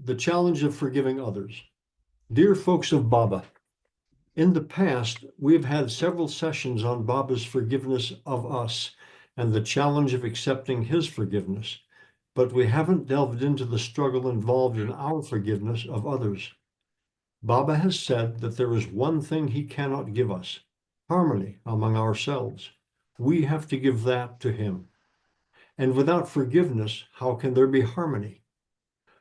The challenge of forgiving others. Dear folks of Baba, in the past, we've had several sessions on Baba's forgiveness of us and the challenge of accepting his forgiveness, but we haven't delved into the struggle involved in our forgiveness of others. Baba has said that there is one thing he cannot give us: harmony among ourselves. We have to give that to him. And without forgiveness, how can there be harmony?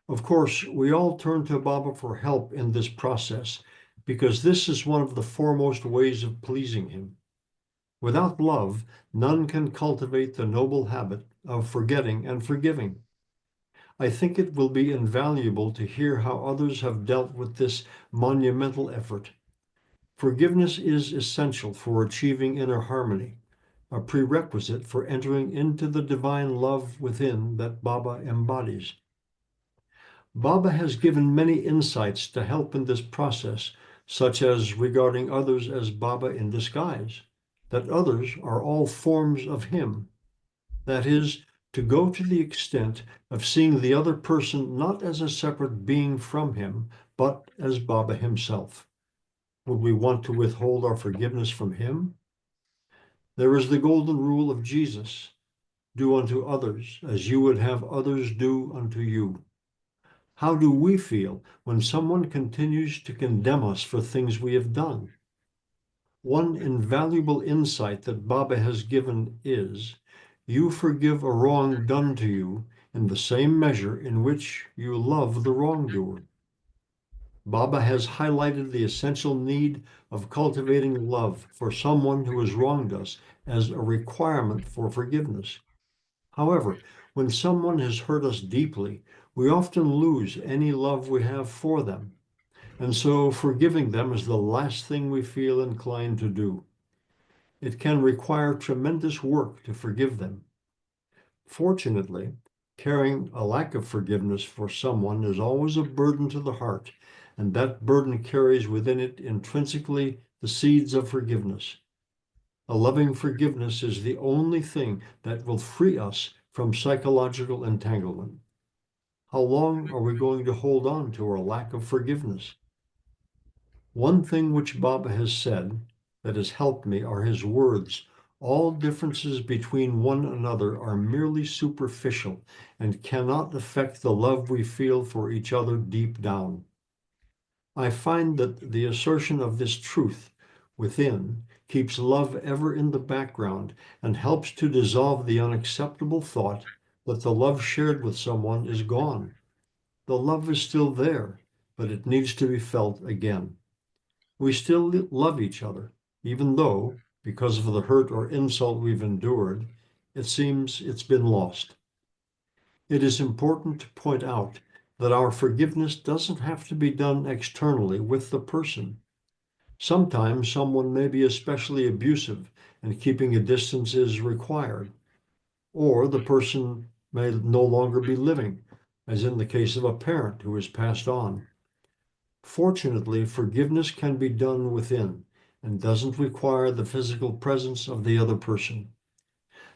Of course, we all turn to Baba for help in this process because this is one of the foremost ways of pleasing him. Without love, none can cultivate the noble habit of forgetting and forgiving. I think it will be invaluable to hear how others have dealt with this monumental effort. Forgiveness is essential for achieving inner harmony, a prerequisite for entering into the divine love within that Baba embodies. Baba has given many insights to help in this process, such as regarding others as Baba in disguise, that others are all forms of him. That is, to go to the extent of seeing the other person not as a separate being from him, but as Baba himself. Would we want to withhold our forgiveness from him? There is the golden rule of Jesus: do unto others as you would have others do unto you. How do we feel when someone continues to condemn us for things we have done? One invaluable insight that Baba has given is, you forgive a wrong done to you in the same measure in which you love the wrongdoer. Baba has highlighted the essential need of cultivating love for someone who has wronged us as a requirement for forgiveness. However, when someone has hurt us deeply, we often lose any love we have for them. And so forgiving them is the last thing we feel inclined to do. It can require tremendous work to forgive them. Fortunately, carrying a lack of forgiveness for someone is always a burden to the heart, and that burden carries within it intrinsically the seeds of forgiveness. A loving forgiveness is the only thing that will free us from psychological entanglement. How long are we going to hold on to our lack of forgiveness? One thing which Baba has said that has helped me are his words: all differences between one another are merely superficial and cannot affect the love we feel for each other deep down. I find that the assertion of this truth within keeps love ever in the background and helps to dissolve the unacceptable thought that the love shared with someone is gone. The love is still there, but it needs to be felt again. We still love each other, even though, because of the hurt or insult we've endured, it seems it's been lost. It is important to point out that our forgiveness doesn't have to be done externally with the person. Sometimes someone may be especially abusive and keeping a distance is required, or the person may no longer be living, as in the case of a parent who has passed on. Fortunately, forgiveness can be done within and doesn't require the physical presence of the other person.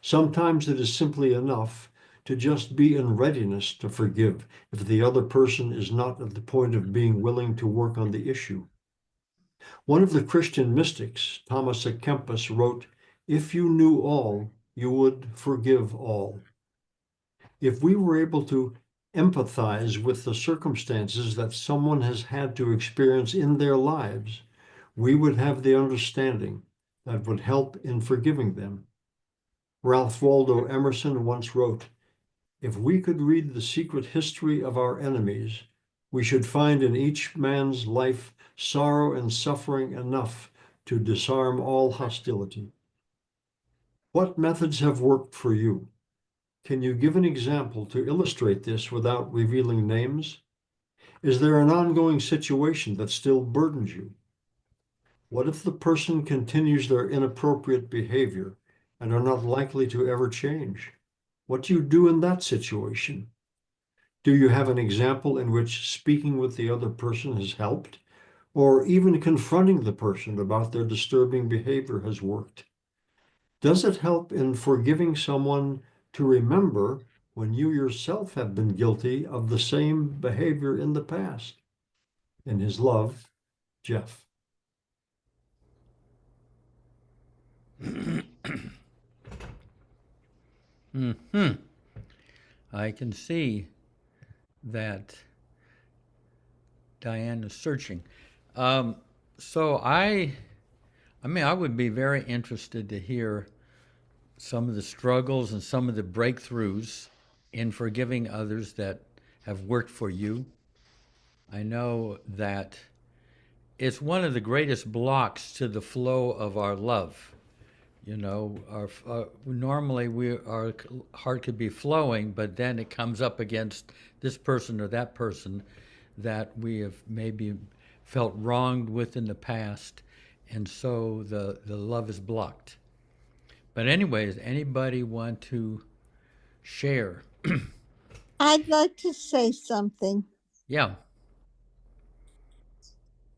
Sometimes it is simply enough to just be in readiness to forgive if the other person is not at the point of being willing to work on the issue. One of the Christian mystics, Thomas à Kempis, wrote, "If you knew all, you would forgive all." If we were able to empathize with the circumstances that someone has had to experience in their lives, we would have the understanding that would help in forgiving them. Ralph Waldo Emerson once wrote, "If we could read the secret history of our enemies, we should find in each man's life sorrow and suffering enough to disarm all hostility." What methods have worked for you? Can you give an example to illustrate this without revealing names? Is there an ongoing situation that still burdens you? What if the person continues their inappropriate behavior and are not likely to ever change? What do you do in that situation? Do you have an example in which speaking with the other person has helped, or even confronting the person about their disturbing behavior has worked? Does it help in forgiving someone to remember when you yourself have been guilty of the same behavior in the past. In his love, Jeff. I can see that Diane is searching. So I mean, I would be very interested to hear some of the struggles and some of the breakthroughs in forgiving others that have worked for you. I know that it's one of the greatest blocks to the flow of our love. You know, normally our heart could be flowing, but then it comes up against this person or that person that we have maybe felt wronged with in the past, and so the love is blocked. But anyways, anybody want to share? I'd like to say something. Yeah.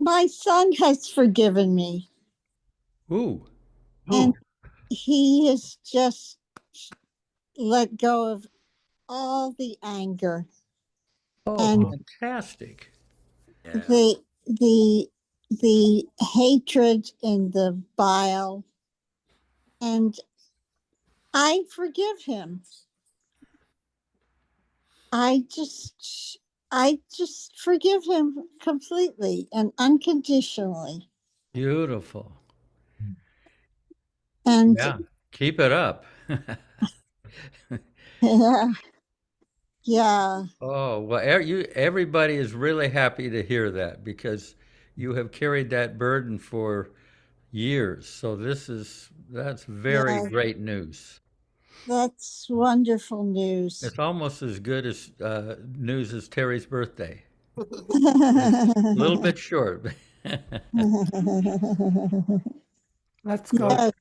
My son has forgiven me, Ooh. and he has just let go of all the anger Oh, and fantastic. the the hatred and the bile, and I forgive him. I just forgive him completely and unconditionally. Beautiful. And Yeah. Keep it up. yeah, yeah, Oh, well, everybody is really happy to hear that because you have carried that burden for years. So that's very yeah, great news. that's wonderful news. It's almost as good as news as Terry's birthday. It's a little bit short. Let's go. Yes,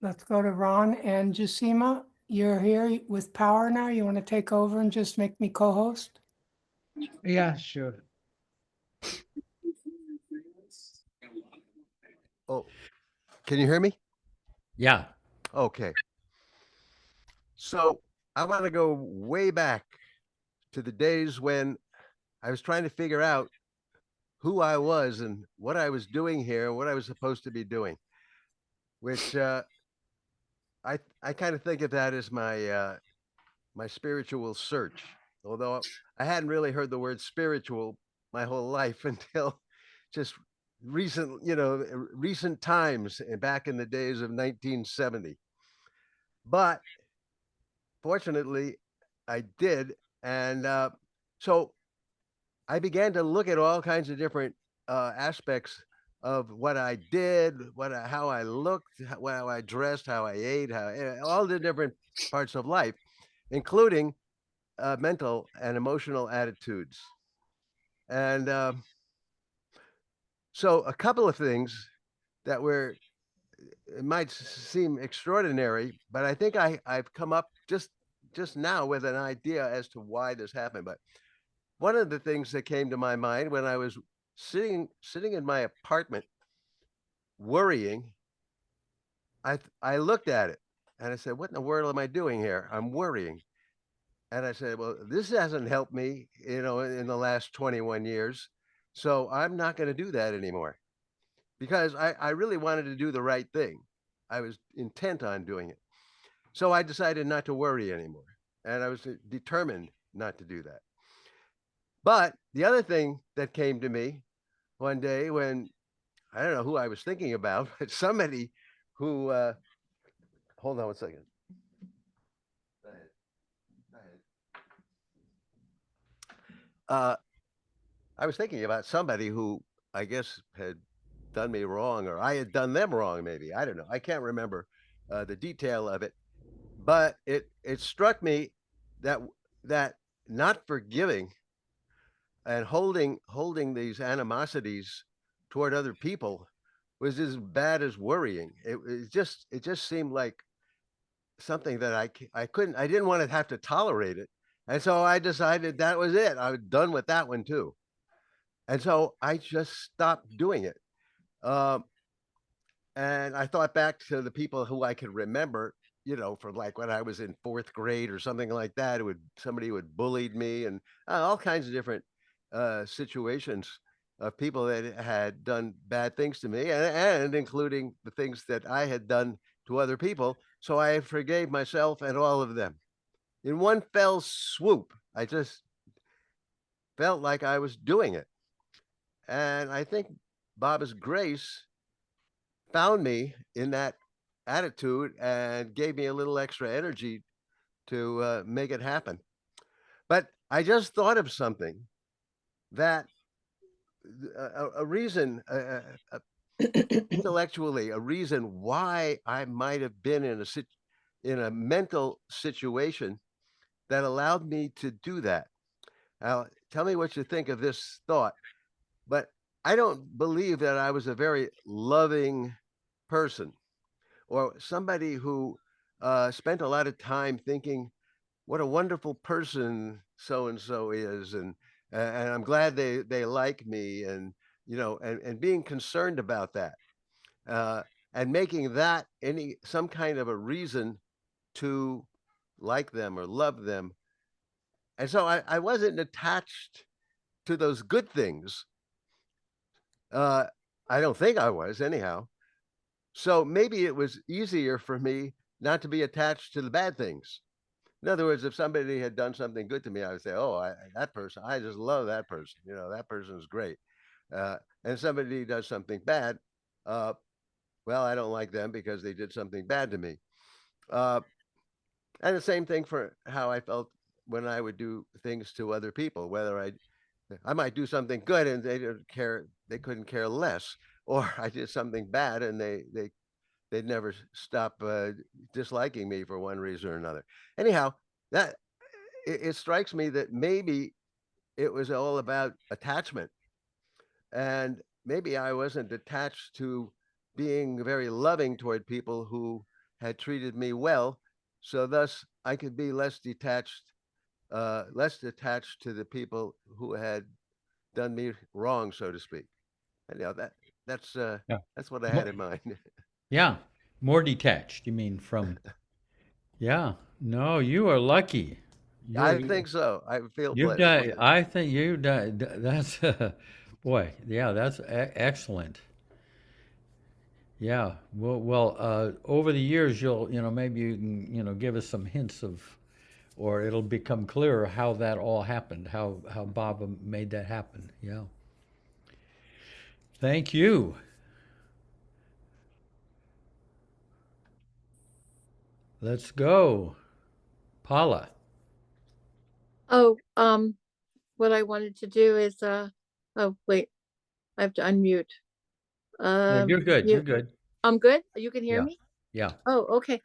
Let's go to Ron and Jusima. You're here with power now. You want to take over and just make me co-host? Yeah, sure. Oh, can you hear me? Yeah. Okay. So I want to go way back to the days when I was trying to figure out who I was and what I was doing here, what I was supposed to be doing, which I kind of think of that as my spiritual search. Although I hadn't really heard the word spiritual my whole life until just recent times back in the days of 1970. But fortunately, I did. And so I began to look at all kinds of different aspects of what I did, how I looked, how I dressed, how I ate, all the different parts of life, including mental and emotional attitudes. And so a couple of things that were it might seem extraordinary, but I think I've come up just now with an idea as to why this happened. But one of the things that came to my mind when I was sitting in my apartment worrying, I looked at it and I said, "What in the world am I doing here? I'm worrying." And I said, "Well, this hasn't helped me, in the last 21 years. So I'm not going to do that anymore because I really wanted to do the right thing. I was intent on doing it. So I decided not to worry anymore. And I was determined not to do that. But the other thing that came to me one day when I don't know who I was thinking about, but somebody who, hold on one second. Go ahead. Go ahead. I was thinking about somebody who I guess had done me wrong, or I had done them wrong, maybe. I don't know. I can't remember the detail of it, but it struck me that that not forgiving and holding these animosities toward other people was as bad as worrying. It just seemed like something that I didn't want to have to tolerate it, and so I decided that was it. I was done with that one too, and so I just stopped doing it. Um, and I thought back to the people who I could remember you know, from like when I was in 4th grade or something like that. Somebody would bullied me, and all kinds of different situations of people that had done bad things to me, and including the things that I had done to other people. So I forgave myself and all of them in one fell swoop. I just felt like I was doing it. And I think Baba's grace found me in that attitude and gave me a little extra energy to make it happen. But I just thought of something that a reason, intellectually, a reason why I might have been in a mental situation that allowed me to do that. Now, tell me what you think of this thought. But I don't believe that I was a very loving person, or somebody who spent a lot of time thinking what a wonderful person so and so is, and I'm glad they like me, and you know, and being concerned about that, uh, and making that some kind of a reason to like them or love them. And so I wasn't attached to those good things. Uh, I don't think I was anyhow. So maybe it was easier for me not to be attached to the bad things. In other words, if somebody had done something good to me, I would say, "Oh, that person, I just love that person. You know, that person is great." And somebody does something bad, uh, well, I don't like them because they did something bad to me. Uh, and the same thing for how I felt when I would do things to other people, whether I might do something good and they didn't care, they couldn't care less, or I did something bad and they'd never stop disliking me for one reason or another. Anyhow, that it strikes me that maybe it was all about attachment, and maybe I wasn't attached to being very loving toward people who had treated me well, so thus I could be less attached to the people who had done me wrong, so to speak. And that's uh, Yeah. that's what I had Mo- in mind. yeah. More detached, you mean from, yeah. No, you are lucky. I You're, think so. I feel you've blessed. done, I think you done, that's, boy, yeah, that's excellent. Yeah. Over the years, maybe you can, give us some hints of, or it'll become clearer how that all happened, how Baba made that happen. Yeah. Thank you. Let's go. Paula. Oh, what I wanted to do is, oh, wait, I have to unmute. No, you're good. You're You, good. I'm good. You can hear Yeah. me? Yeah. Oh, okay.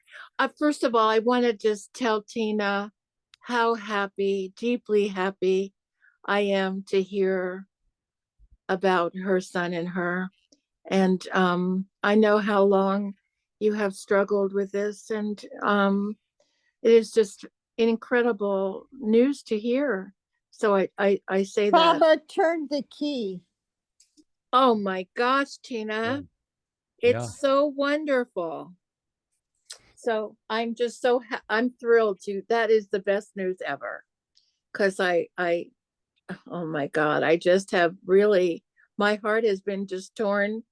First of all, I want to just tell Tina how happy, deeply happy I am to hear about her son and her. And I know how long you have struggled with this, and it is just incredible news to hear. So I say that. Baba turned the key. Oh my gosh, Yeah. Tina, Yeah. it's so wonderful. So I'm just so I'm thrilled to. That is the best news ever. Because oh my God, I just have really, my heart has been just torn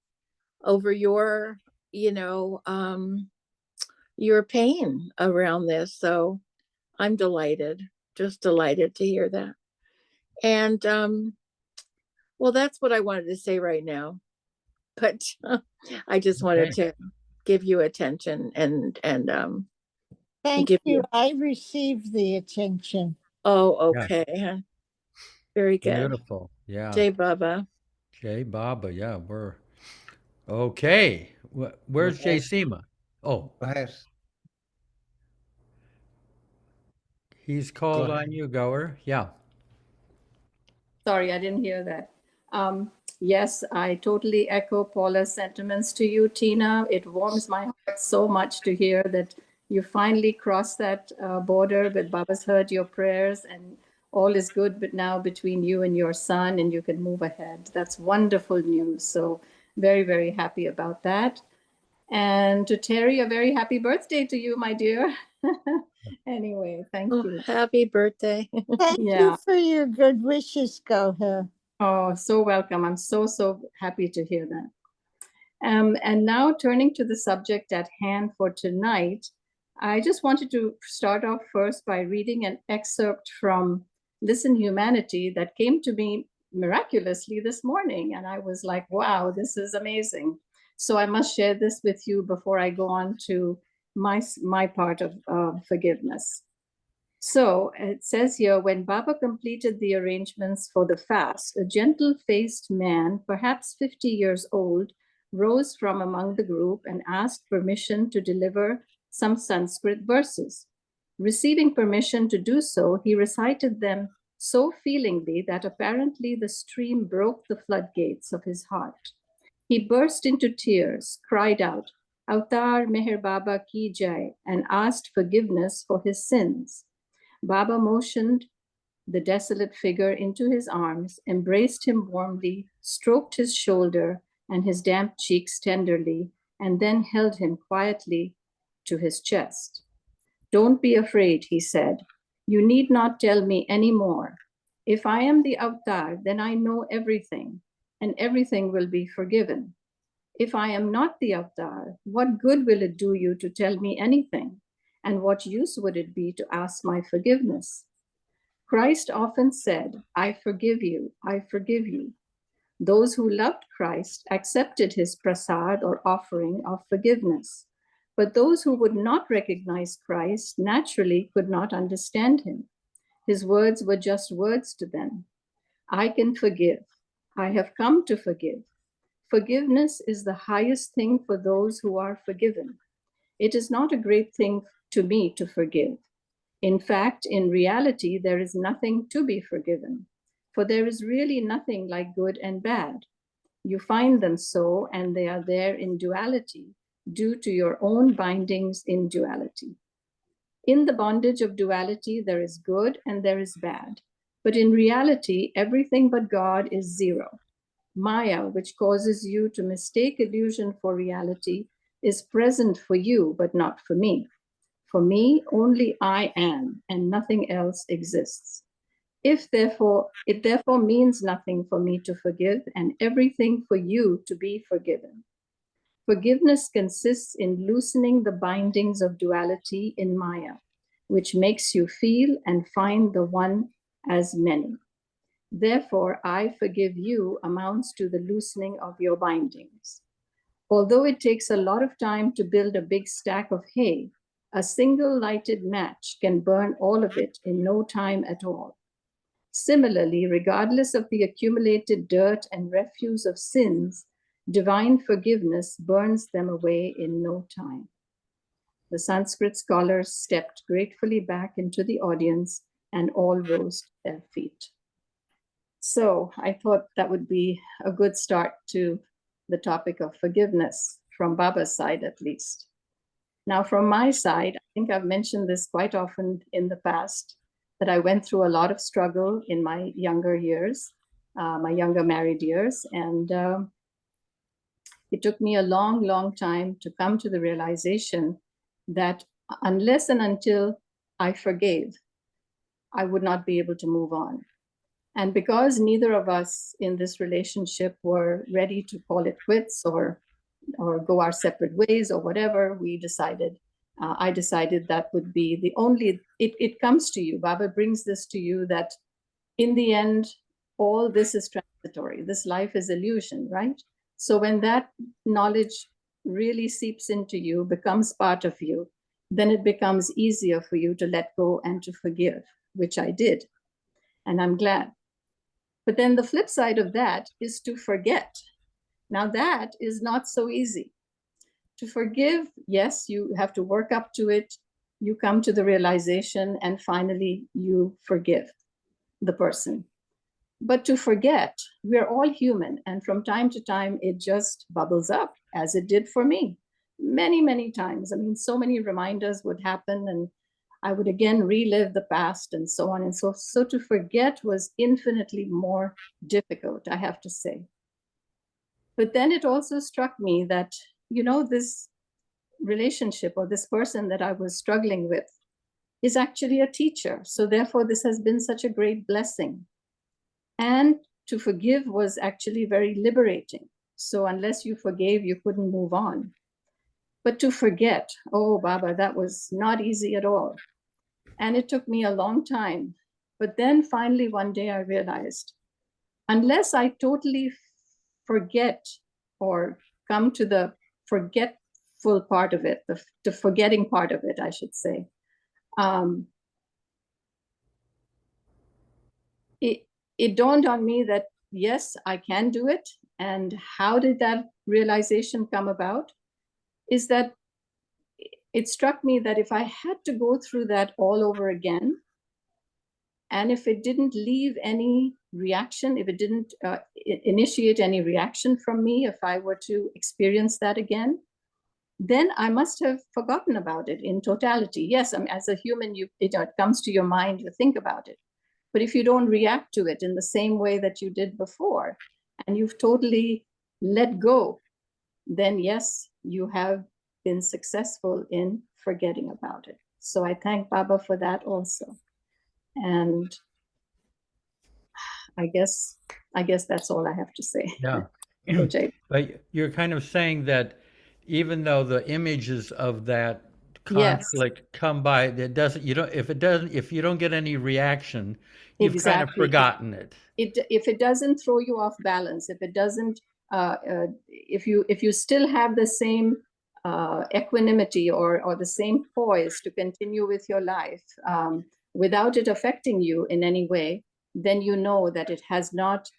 over you know, your pain around this. So I'm delighted, just delighted to hear that. And well, that's what I wanted to say right now. But I just wanted Okay. to give you attention and Thank give you. you. I received the attention. Oh, Yeah. okay. Very good. Beautiful. Yeah. Jay Baba. Jay Baba. Yeah. We're okay. Where's Jay Yes, Sema? Oh, yes, he's go called ahead. on you, Goer. Yeah. Sorry, I didn't hear that. Yes, I totally echo Paula's sentiments to you, Tina. It warms my heart so much to hear that you finally crossed that border, but Baba's heard your prayers and all is good but now between you and your son, and you can move ahead. That's wonderful news. So very, very happy about that. And to Terry, a very happy birthday to you, my dear. Anyway, thank Oh, you. happy birthday. Thank Yeah. you for your good wishes, Goha. Oh, so welcome. I'm so happy to hear that. And now turning to the subject at hand for tonight, I just wanted to start off first by reading an excerpt from Listen Humanity that came to me miraculously this morning. And I was like, wow, this is amazing. So I must share this with you before I go on to my part of forgiveness. So it says here, when Baba completed the arrangements for the fast, a gentle-faced man, perhaps 50 years old, rose from among the group and asked permission to deliver some Sanskrit verses. Receiving permission to do so, he recited them so feelingly that apparently the stream broke the floodgates of his heart. He burst into tears, cried out, "Avtar Meher Baba ki jai," and asked forgiveness for his sins. Baba motioned the desolate figure into his arms, embraced him warmly, stroked his shoulder and his damp cheeks tenderly, and then held him quietly to his chest. "Don't be afraid," he said. "You need not tell me any more. If I am the Avtar, then I know everything, and everything will be forgiven. If I am not the Avtar, what good will it do you to tell me anything? And what use would it be to ask my forgiveness?" Christ often said, "I forgive you, I forgive you." Those who loved Christ accepted his prasad or offering of forgiveness. But those who would not recognize Christ naturally could not understand him. His words were just words to them. I can forgive. I have come to forgive. Forgiveness is the highest thing for those who are forgiven. It is not a great thing to me to forgive. In fact, in reality, there is nothing to be forgiven, for there is really nothing like good and bad. You find them so, and they are there in duality, due to your own bindings in duality. In the bondage of duality, there is good and there is bad. But in reality, everything but God is zero. Maya, which causes you to mistake illusion for reality, is present for you, but not for me. For me, only I am, and nothing else exists. It therefore means nothing for me to forgive, and everything for you to be forgiven. Forgiveness consists in loosening the bindings of duality in Maya, which makes you feel and find the one as many. Therefore, I forgive you amounts to the loosening of your bindings. Although it takes a lot of time to build a big stack of hay, a single lighted match can burn all of it in no time at all. Similarly, regardless of the accumulated dirt and refuse of sins, divine forgiveness burns them away in no time. The Sanskrit scholars stepped gratefully back into the audience and all rose to their feet. So I thought that would be a good start to the topic of forgiveness, from Baba's side at least. Now, from my side, I think I've mentioned this quite often in the past, that I went through a lot of struggle in my younger years, my younger married years. And it took me a long, long time to come to the realization that unless and until I forgave, I would not be able to move on. And because neither of us in this relationship were ready to call it quits or go our separate ways or whatever, we decided, I decided that would be the only, it comes to you, Baba brings this to you, that in the end, all this is transitory. This life is illusion, right? So when that knowledge really seeps into you, becomes part of you, then it becomes easier for you to let go and to forgive, which I did. And I'm glad. But then the flip side of that is to forget. Now that is not so easy. To forgive, yes, you have to work up to it. You come to the realization and finally you forgive the person. But to forget, we're all human. And from time to time, it just bubbles up, as it did for me many, many times. I mean, so many reminders would happen and I would again relive the past and so on and so forth. So to forget was infinitely more difficult, I have to say. But then it also struck me that, you know, this relationship or this person that I was struggling with is actually a teacher. So therefore, this has been such a great blessing. And to forgive was actually very liberating. So unless you forgave, you couldn't move on. But to forget, oh, Baba, that was not easy at all. And it took me a long time. But then finally, one day I realized, unless I totally forget or come to the forgetful part of it, the forgetting part of it, I should say, it dawned on me that, yes, I can do it. And how did that realization come about? Is that it struck me that if I had to go through that all over again, and if it didn't leave any reaction, if it didn't initiate any reaction from me, if I were to experience that again, then I must have forgotten about it in totality. Yes, I mean, as a human, it comes to your mind, you think about it. But if you don't react to it in the same way that you did before, and you've totally let go, then yes, you have been successful in forgetting about it. So I thank Baba for that also. And I guess that's all I have to say. Yeah. So, Jay. But you're kind of saying that even though the images of that Yes. conflict come by, if you don't get any reaction, you've kind of Exactly. forgotten it. If it doesn't throw you off balance, if it doesn't, if you still have the same equanimity or the same poise to continue with your life without it affecting you in any way, then you know that it has not,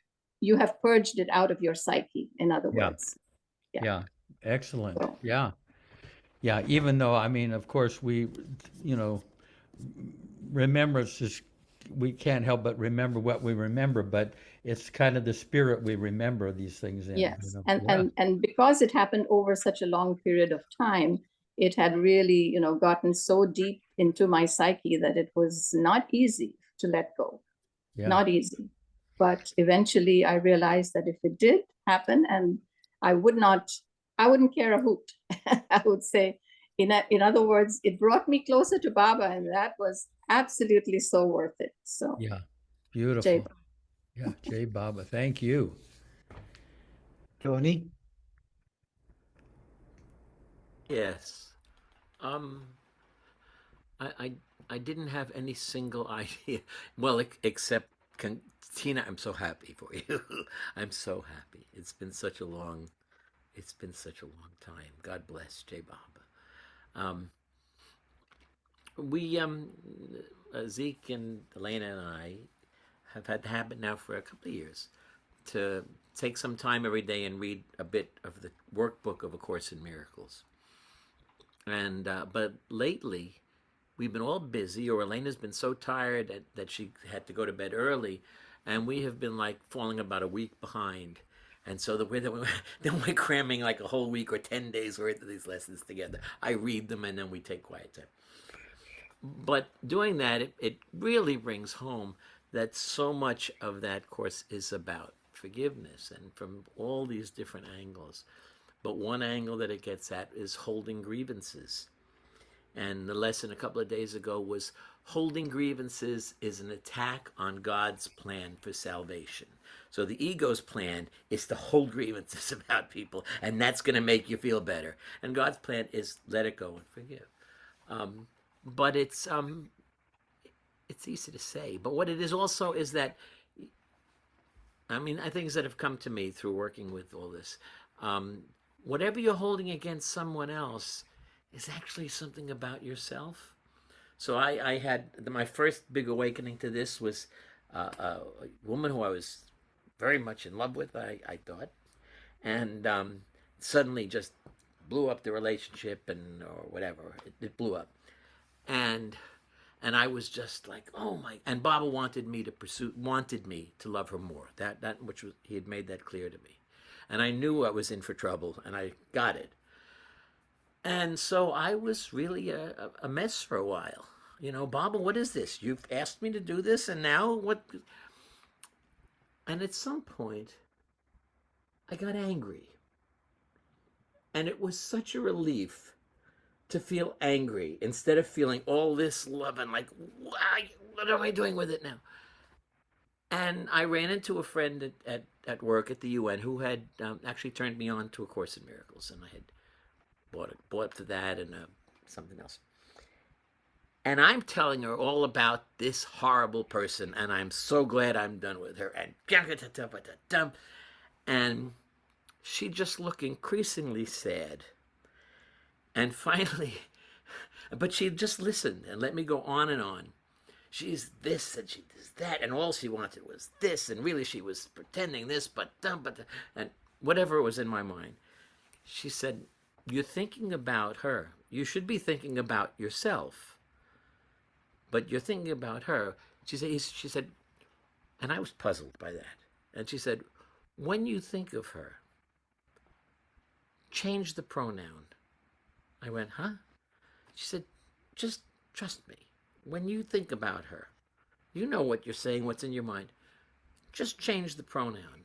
you have purged it out of your psyche, in other Yeah. words. Yeah. Excellent. So, Yeah. Yeah. Even though, I mean, of course, remembrance is, we can't help but remember what we remember, but it's kind of the spirit we remember these things in. yes. Yeah. And because it happened over such a long period of time, it had really, gotten so deep into my psyche that it was not easy to let go. Yeah. Not easy. But eventually I realized that if it did happen, and I wouldn't care a hoot. I would say, in other words, it brought me closer to Baba, and that was absolutely so worth it. So Yeah. Beautiful. Jay. Yeah. Jay Baba. Thank you. Tony? Yes. Um, I didn't have any single idea. Well, except Tina, I'm so happy for you. I'm so happy. It's been such a long time. God bless Jay Baba. We Zeke and Elena and I have had the habit now for a couple of years to take some time every day and read a bit of the workbook of A Course in Miracles. And but lately, we've been all busy, or Elena's been so tired that she had to go to bed early, and we have been like falling about a week behind. And so then we're cramming like a whole week or 10 days worth of these lessons together. I read them and then we take quiet time. But doing that, it really brings home that so much of that course is about forgiveness, and from all these different angles. But one angle that it gets at is holding grievances. And the lesson a couple of days ago was holding grievances is an attack on God's plan for salvation. So the ego's plan is to hold grievances about people, and that's going to make you feel better. And God's plan is let it go and forgive. But it's easy to say. But what it is also is that, I mean, things that have come to me through working with all this. Whatever you're holding against someone else is actually something about yourself. So I had my first big awakening to this was a woman who I was very much in love with, I thought, and suddenly just blew up the relationship or whatever. It blew up, and I was just like, oh my! And Baba wanted me to love her more. That which was, he had made that clear to me, and I knew I was in for trouble, and I got it. And so I was really a mess for a while. Baba, what is this? You've asked me to do this, and now what? And at some point, I got angry. And it was such a relief to feel angry instead of feeling all this love and like, why, what am I doing with it now? And I ran into a friend at work at the UN who had actually turned me on to A Course in Miracles, and I had bought to that and something else. And I'm telling her all about this horrible person, and I'm so glad I'm done with her. And she just looked increasingly sad. And finally, but she just listened and let me go on and on. She's this and she does that, and all she wanted was this, and really she was pretending this, but and whatever was in my mind. She said, you're thinking about her. You should be thinking about yourself, but you're thinking about her. She said, and I was puzzled by that. And she said, when you think of her, change the pronoun. I went, huh? She said, just trust me. When you think about her, you know what you're saying, what's in your mind. Just change the pronoun.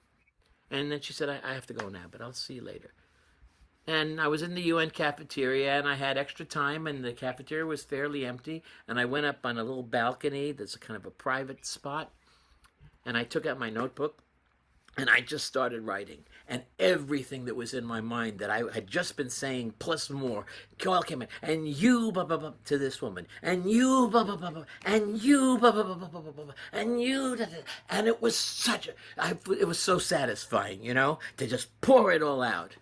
And then she said, I have to go now, but I'll see you later. And I was in the UN cafeteria, and I had extra time, and the cafeteria was fairly empty. And I went up on a little balcony that's a kind of a private spot. And I took out my notebook, and I just started writing. And everything that was in my mind that I had just been saying, plus more, all came in. And you, blah, blah, blah, to this woman. And you, blah, blah, blah, blah. And you, blah, blah, blah, blah, blah, blah, blah. And you, da, da. And it was it was so satisfying, you know, to just pour it all out.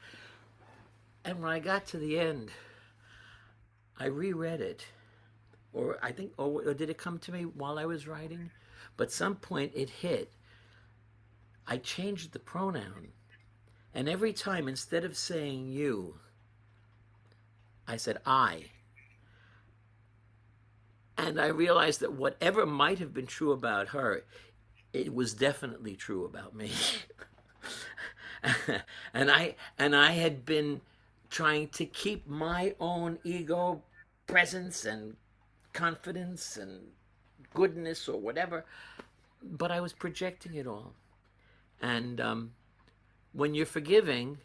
And when I got to the end, I reread it. Or I think, or did it come to me while I was writing? But some point it hit. I changed the pronoun. And every time, instead of saying you, I said I. And I realized that whatever might have been true about her, it was definitely true about me. and I had been trying to keep my own ego presence and confidence and goodness or whatever, but I was projecting it all. And when you're forgiving,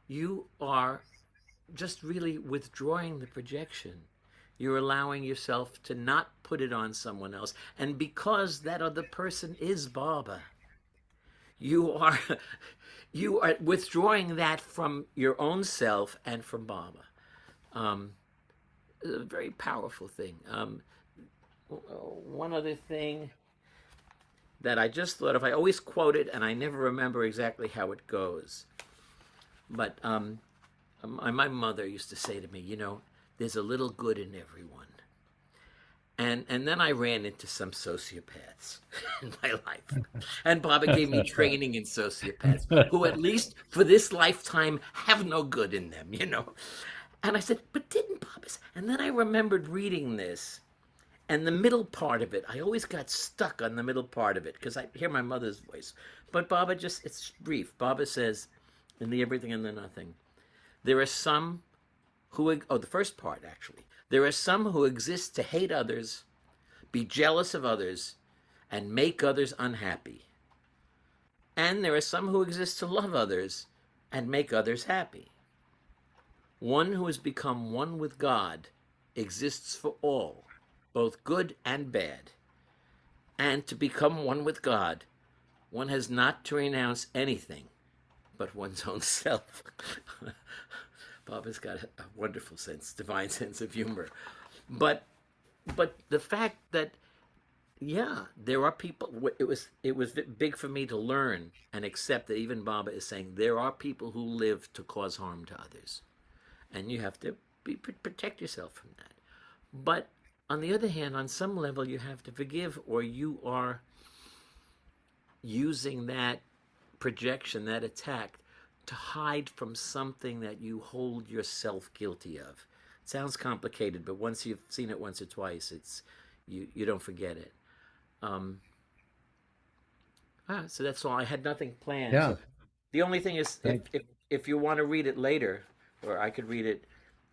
you are just really withdrawing the projection. You're allowing yourself to not put it on someone else. And because that other person is Baba, you are withdrawing that from your own self and from Baba. It's a very powerful thing. One other thing that I just thought of, I always quote it and I never remember exactly how it goes. But my mother used to say to me, you know, there's a little good in everyone. And then I ran into some sociopaths in my life. And Baba gave me training in sociopaths who, at least for this lifetime, have no good in them, you know. And I said, but didn't Baba say? And then I remembered reading this. And the middle part of it, I always got stuck on the middle part of it because I hear my mother's voice. But Baba it's brief. Baba says, in the Everything and the Nothing, there are some who, the first part actually, there are some who exist to hate others, be jealous of others, and make others unhappy. And there are some who exist to love others and make others happy. One who has become one with God exists for all, both good and bad. And to become one with God, one has not to renounce anything but one's own self. Baba's got a wonderful divine sense of humor. But the fact that, yeah, there are people, it was big for me to learn and accept that even Baba is saying there are people who live to cause harm to others. And you have to protect yourself from that. But on the other hand, on some level, you have to forgive, or you are using that projection, that attack, to hide from something that you hold yourself guilty of. It sounds complicated, but once you've seen it once or twice, you don't forget it. So that's all. I had nothing planned. Yeah. The only thing is, if you want to read it later, or I could read it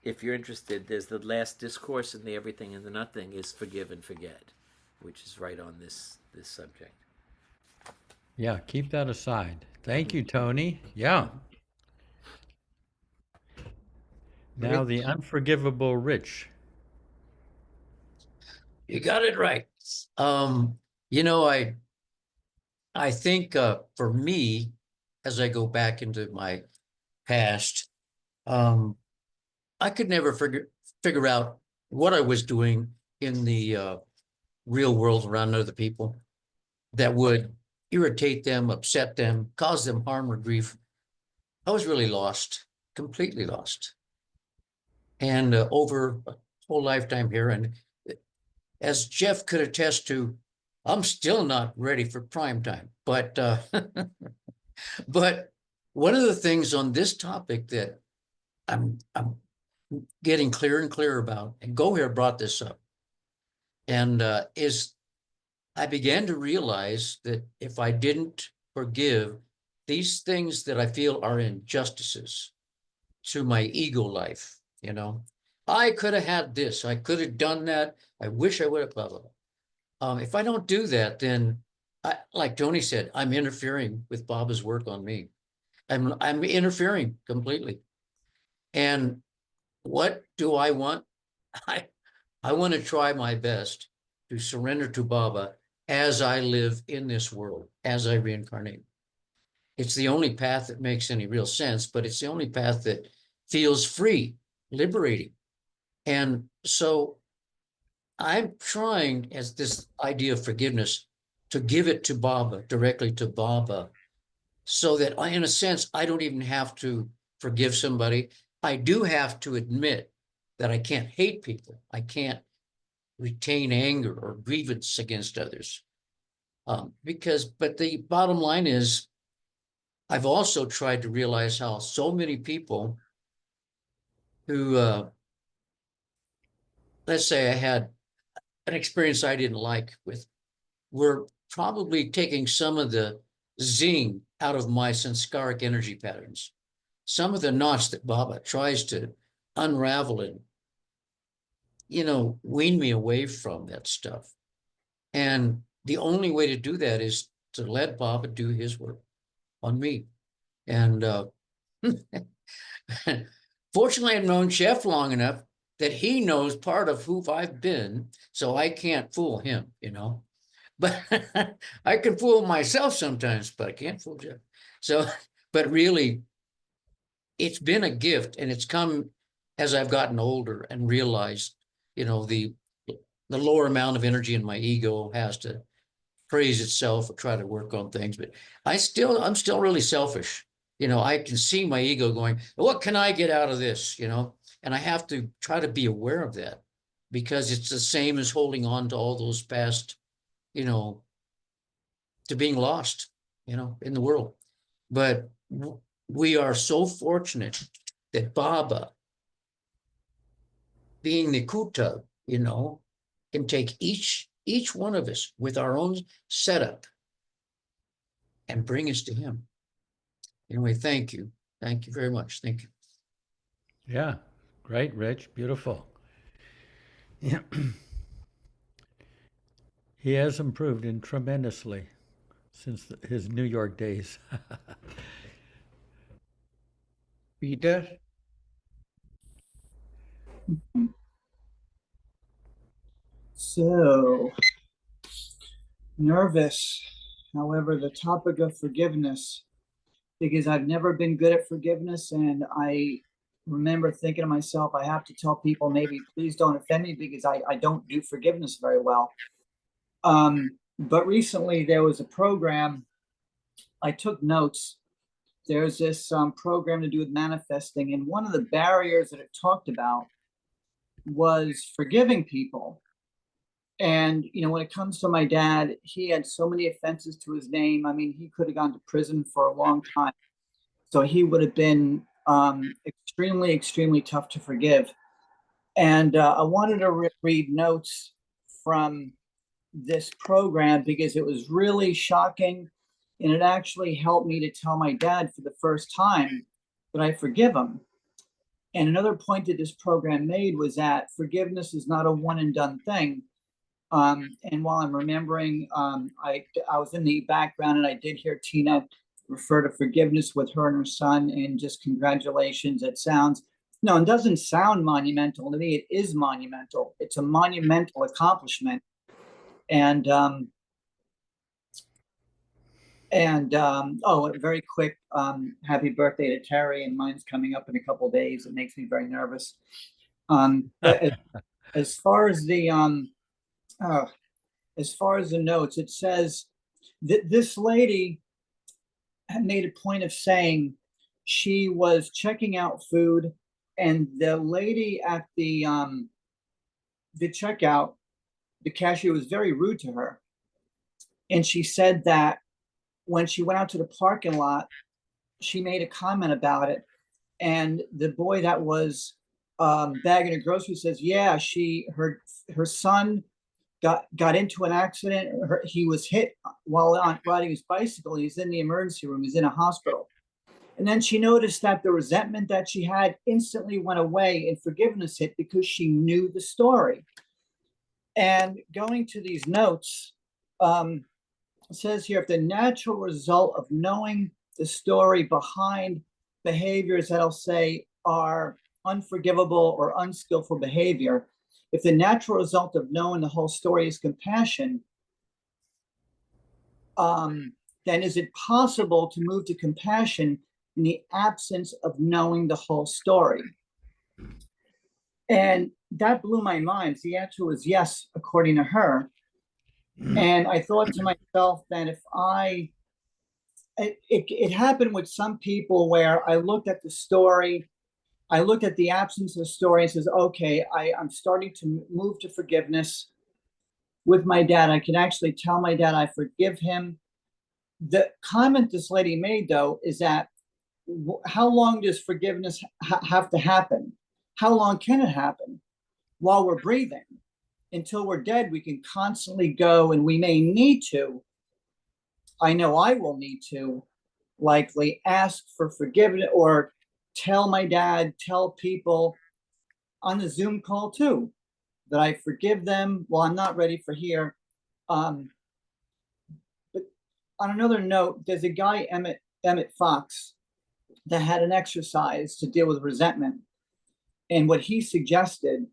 if you're interested, there's the last discourse in the Everything and the Nothing is Forgive and Forget, which is right on this subject. Yeah, keep that aside. Thank you, Tony. Yeah. Now the unforgivable Rich. You got it right. You know, I think for me, as I go back into my past, I could never figure out what I was doing in the real world around other people that would irritate them, upset them, cause them harm or grief. I was really lost, completely lost. And over a whole lifetime here, and as Jeff could attest to, I'm still not ready for prime time. But but one of the things on this topic that I'm getting clearer and clearer about, and Go here brought this up, and is I began to realize that if I didn't forgive these things that I feel are injustices to my ego life, you know, I could have had this, I could have done that, I wish I would have, blah, blah, blah. If I don't do that, then like Tony said, I'm interfering with Baba's work on me. I'm interfering completely. And what do I want? I want to try my best to surrender to Baba as I live in this world, as I reincarnate. It's the only path that makes any real sense, but it's the only path that feels free, liberating. And so I'm trying, as this idea of forgiveness, to give it to Baba, directly to Baba, so that in a sense, I don't even have to forgive somebody. I do have to admit that I can't hate people. I can't retain anger or grievance against others. But the bottom line is, I've also tried to realize how so many people who, let's say I had an experience I didn't like with, were probably taking some of the zing out of my sanskaric energy patterns. Some of the knots that Baba tries to unravel and, you know, wean me away from that stuff. And the only way to do that is to let Baba do his work on me. And fortunately, I've known Jeff long enough that he knows part of who I've been, so I can't fool him, you know. But I can fool myself sometimes, but I can't fool Jeff. So, but really, it's been a gift, and it's come as I've gotten older and realized, you know, the lower amount of energy in my ego has to praise itself or try to work on things. But I'm still really selfish. You know, I can see my ego going, what can I get out of this? You know, and I have to try to be aware of that, because it's the same as holding on to all those past, you know, to being lost, you know, in the world. But we are so fortunate that Baba, being the Kuta, you know, can take each one of us with our own setup and bring us to him. Anyway, thank you. Thank you very much. Thank you. Yeah, great, Rich, beautiful. Yeah. He has improved tremendously since his New York days. Peter, So, nervous. However, the topic of forgiveness, because I've never been good at forgiveness, and I remember thinking to myself, I have to tell people, maybe please don't offend me, because I don't do forgiveness very well. But recently there was a program, I took notes. There's this program to do with manifesting, and one of the barriers that it talked about was forgiving people. And, you know, when it comes to my dad, he had so many offenses to his name. I mean, he could have gone to prison for a long time. So he would have been extremely, extremely tough to forgive. And I wanted to read notes from this program, because it was really shocking. And it actually helped me to tell my dad for the first time that I forgive him. And another point that this program made was that forgiveness is not a one and done thing. And while I'm remembering, I was in the background, and I did hear Tina refer to forgiveness with her and her son, and just congratulations. It sounds No, it doesn't sound monumental to me. It is monumental. It's a monumental accomplishment. And oh, a very quick happy birthday to Terry, and mine's coming up in a couple days. It makes me very nervous. But as far as the notes, it says that this lady had made a point of saying she was checking out food, and the lady at the checkout, the cashier, was very rude to her. And she said that when she went out to the parking lot, she made a comment about it. And the boy that was bagging her groceries says, yeah, her son got into an accident. He was hit while riding his bicycle. He's in the emergency room. He's in a hospital. And then she noticed that the resentment that she had instantly went away and forgiveness hit because she knew the story. And going to these notes, it says here, if the natural result of knowing the story behind behaviors that I'll say are unforgivable or unskillful behavior, if the natural result of knowing the whole story is compassion, then is it possible to move to compassion in the absence of knowing the whole story? And that blew my mind. The answer was yes, according to her. And I thought to myself that if it happened with some people where I looked at the story, I looked at the absence of the story and says, okay, I'm starting to move to forgiveness with my dad. I can actually tell my dad I forgive him. The comment this lady made, though, is that how long does forgiveness have to happen? How long can it happen? While we're breathing. Until we're dead, we can constantly go, and we may need to, I know I will need to, likely ask for forgiveness or tell my dad, tell people on the Zoom call too, that I forgive them. Well, I'm not ready for here. But on another note, there's a guy, Emmett Fox, that had an exercise to deal with resentment. And what he suggested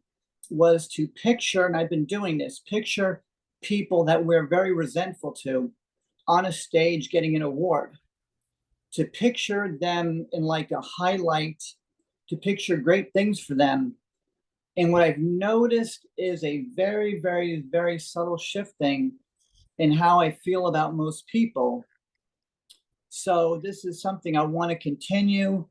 was to picture, and I've been doing this, picture people that we're very resentful to on a stage getting an award, to picture them in like a highlight, to picture great things for them. And what I've noticed is a very, very, very subtle shifting in how I feel about most people. So this is something I want to continue,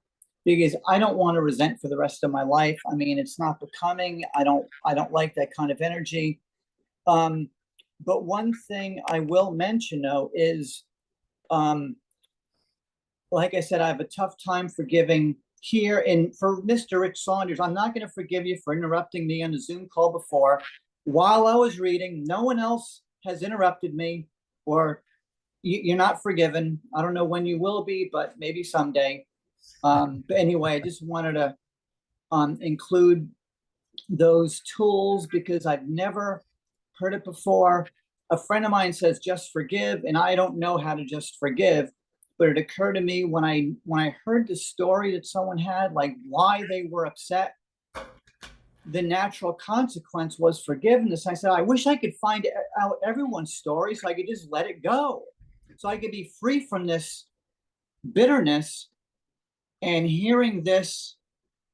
because I don't want to resent for the rest of my life. I mean, it's not becoming. I don't like that kind of energy. But one thing I will mention, though, is, like I said, I have a tough time forgiving here. And for Mr. Rich Saunders, I'm not going to forgive you for interrupting me on the Zoom call before. While I was reading, no one else has interrupted me, or you're not forgiven. I don't know when you will be, but maybe someday. But anyway, I just wanted to include those tools because I've never heard it before. A friend of mine says just forgive, and I don't know how to just forgive. But it occurred to me when I heard the story that someone had, like why they were upset, the natural consequence was forgiveness. I said, I wish I could find out everyone's story so I could just let it go, so I could be free from this bitterness. And hearing this,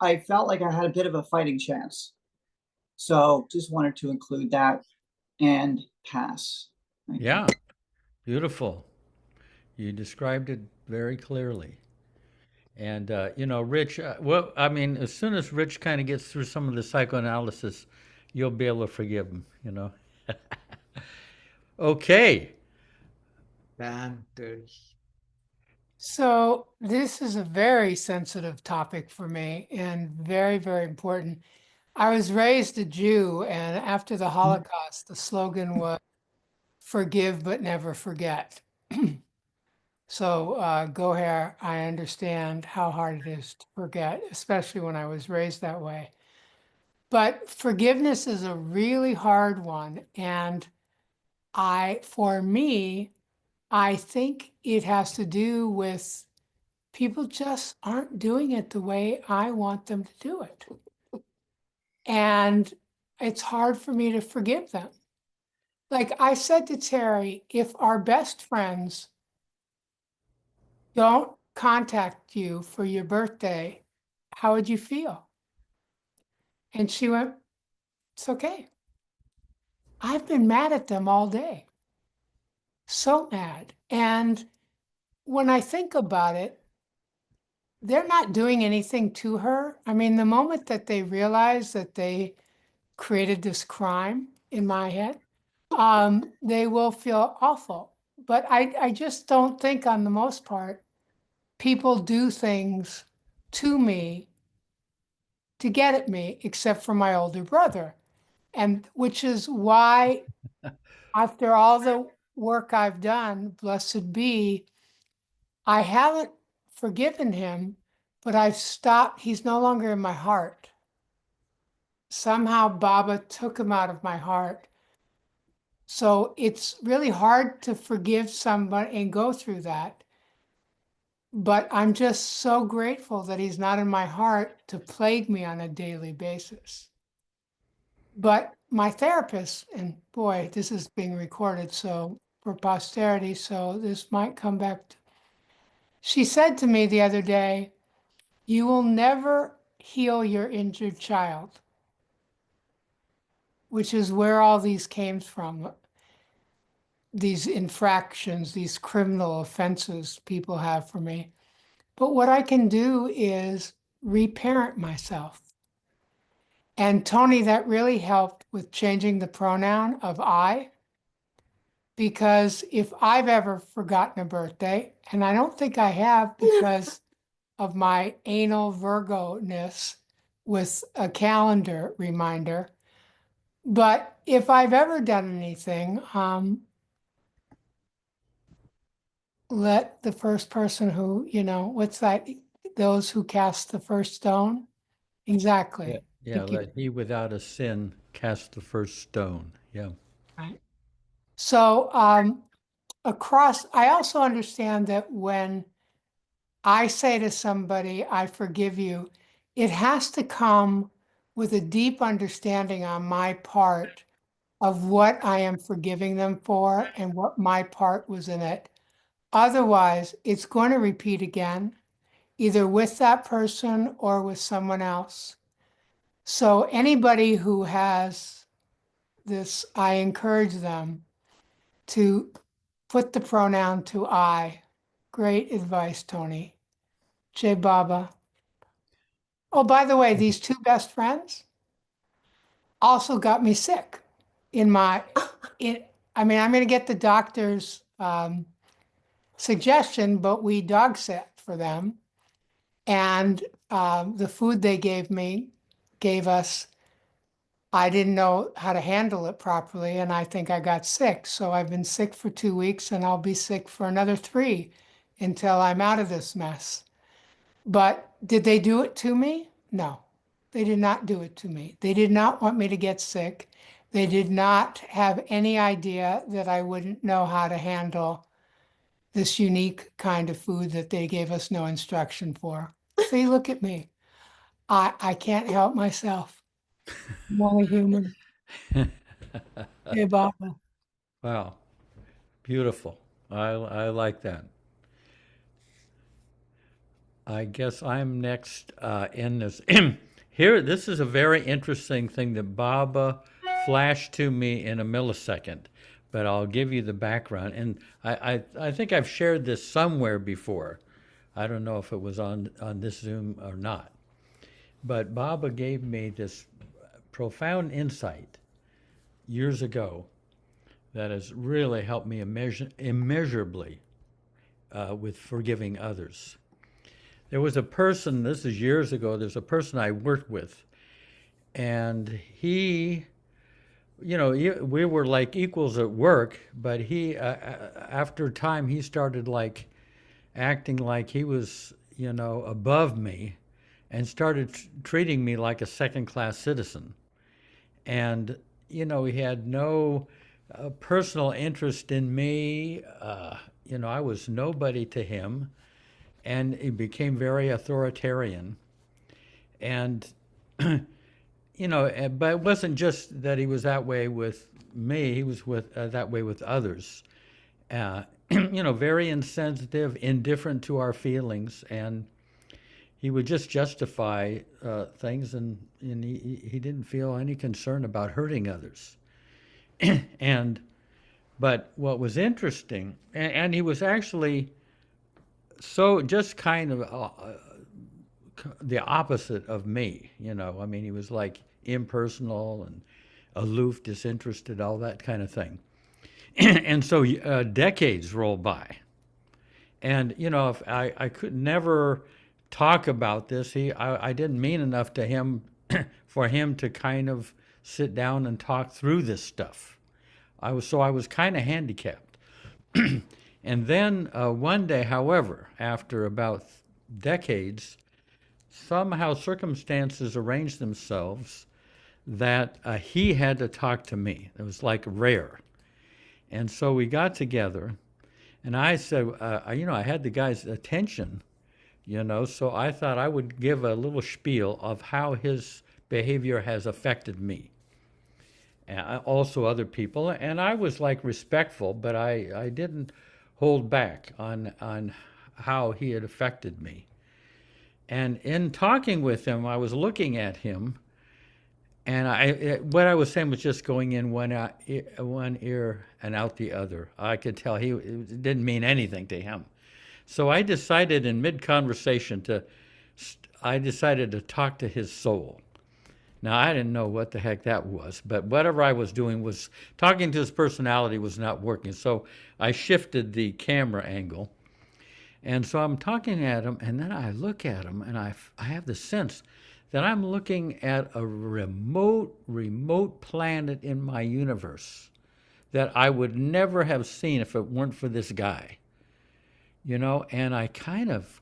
I felt like I had a bit of a fighting chance. So just wanted to include that and pass. Yeah, beautiful. You described it very clearly. And, Rich, well, I mean, as soon as Rich kind of gets through some of the psychoanalysis, you'll be able to forgive him. Okay. So this is a very sensitive topic for me and very, very important. I was raised a Jew, and after the Holocaust, the slogan was forgive but never forget. So Goher, I understand how hard it is to forget, especially when I was raised that way. But forgiveness is a really hard one. And for me, I think it has to do with people just aren't doing it the way I want them to do it. And it's hard for me to forgive them. Like I said to Terry, if our best friends don't contact you for your birthday, how would you feel? And she went, it's okay. I've been mad at them all day. So mad. And when I think about it, they're not doing anything to her. I mean, the moment that they realize that they created this crime in my head, they will feel awful. But I just don't think, on the most part, people do things to me to get at me, except for my older brother. And which is why, after all the work I've done, blessed be, I haven't forgiven him, but I've stopped. He's no longer in my heart. Somehow Baba took him out of my heart. So it's really hard to forgive somebody and go through that. But I'm just so grateful that he's not in my heart to plague me on a daily basis. But my therapist, and boy, this is being recorded, so for posterity, so this might come back. She said to me the other day, you will never heal your injured child, which is where all these came from. These infractions, these criminal offenses people have for me. But what I can do is reparent myself. And Tony, that really helped with changing the pronoun of I, because if I've ever forgotten a birthday, and I don't think I have because of my anal Virgo-ness with a calendar reminder, but if I've ever done anything, let the first person who, what's that? Those who cast the first stone? Exactly. Yeah, let he without a sin cast the first stone. Yeah. Right. So I also understand that when I say to somebody, I forgive you, it has to come with a deep understanding on my part of what I am forgiving them for and what my part was in it. Otherwise, it's going to repeat again, either with that person or with someone else. So anybody who has this, I encourage them to put the pronoun to I. Great advice, Tony. Jay Baba. Oh, by the way, these two best friends also got me sick I'm going to get the doctor's suggestion, but we dog sat for them. And the food they gave us, I didn't know how to handle it properly. And I think I got sick. So I've been sick for 2 weeks and I'll be sick for another 3 until I'm out of this mess. But did they do it to me? No, they did not do it to me. They did not want me to get sick. They did not have any idea that I wouldn't know how to handle this unique kind of food that they gave us no instruction for. See, look at me. I can't help myself. I'm only human. Hey, Baba. Wow. Beautiful. I like that. I guess I'm next in this. Here, this is a very interesting thing that Baba flashed to me in a millisecond, but I'll give you the background. And I think I've shared this somewhere before. I don't know if it was on this Zoom or not. But Baba gave me this profound insight years ago that has really helped me immeasurably with forgiving others. There was a person, this is years ago, there's a person I worked with, and he, we were like equals at work, but he, after time, he started like acting like he was, above me and started treating me like a second-class citizen. And, he had no personal interest in me. I was nobody to him. and he became very authoritarian. And, but it wasn't just that he was that way with me, he was that way with others. Very insensitive, indifferent to our feelings, and he would just justify things, and he didn't feel any concern about hurting others. But what was interesting, and he was actually so just kind of the opposite of me, I mean, he was like impersonal and aloof, disinterested, all that kind of thing. And so decades rolled by. And, if I could never talk about this, I didn't mean enough to him for him to kind of sit down and talk through this stuff. I was kind of handicapped. And then one day, however, after about decades, somehow circumstances arranged themselves that he had to talk to me. It was like rare. And so we got together, and I said, I had the guy's attention, so I thought I would give a little spiel of how his behavior has affected me. And also other people, and I was like respectful, but I didn't hold back on how he had affected me. And in talking with him, I was looking at him, and what I was saying was just going in one ear and out the other. I could tell it didn't mean anything to him. So I decided in mid-conversation to talk to his soul. Now, I didn't know what the heck that was, but whatever I was doing was talking to his personality was not working. So I shifted the camera angle. And so I'm talking at him, and then I look at him, and I have the sense that I'm looking at a remote planet in my universe that I would never have seen if it weren't for this guy. And I kind of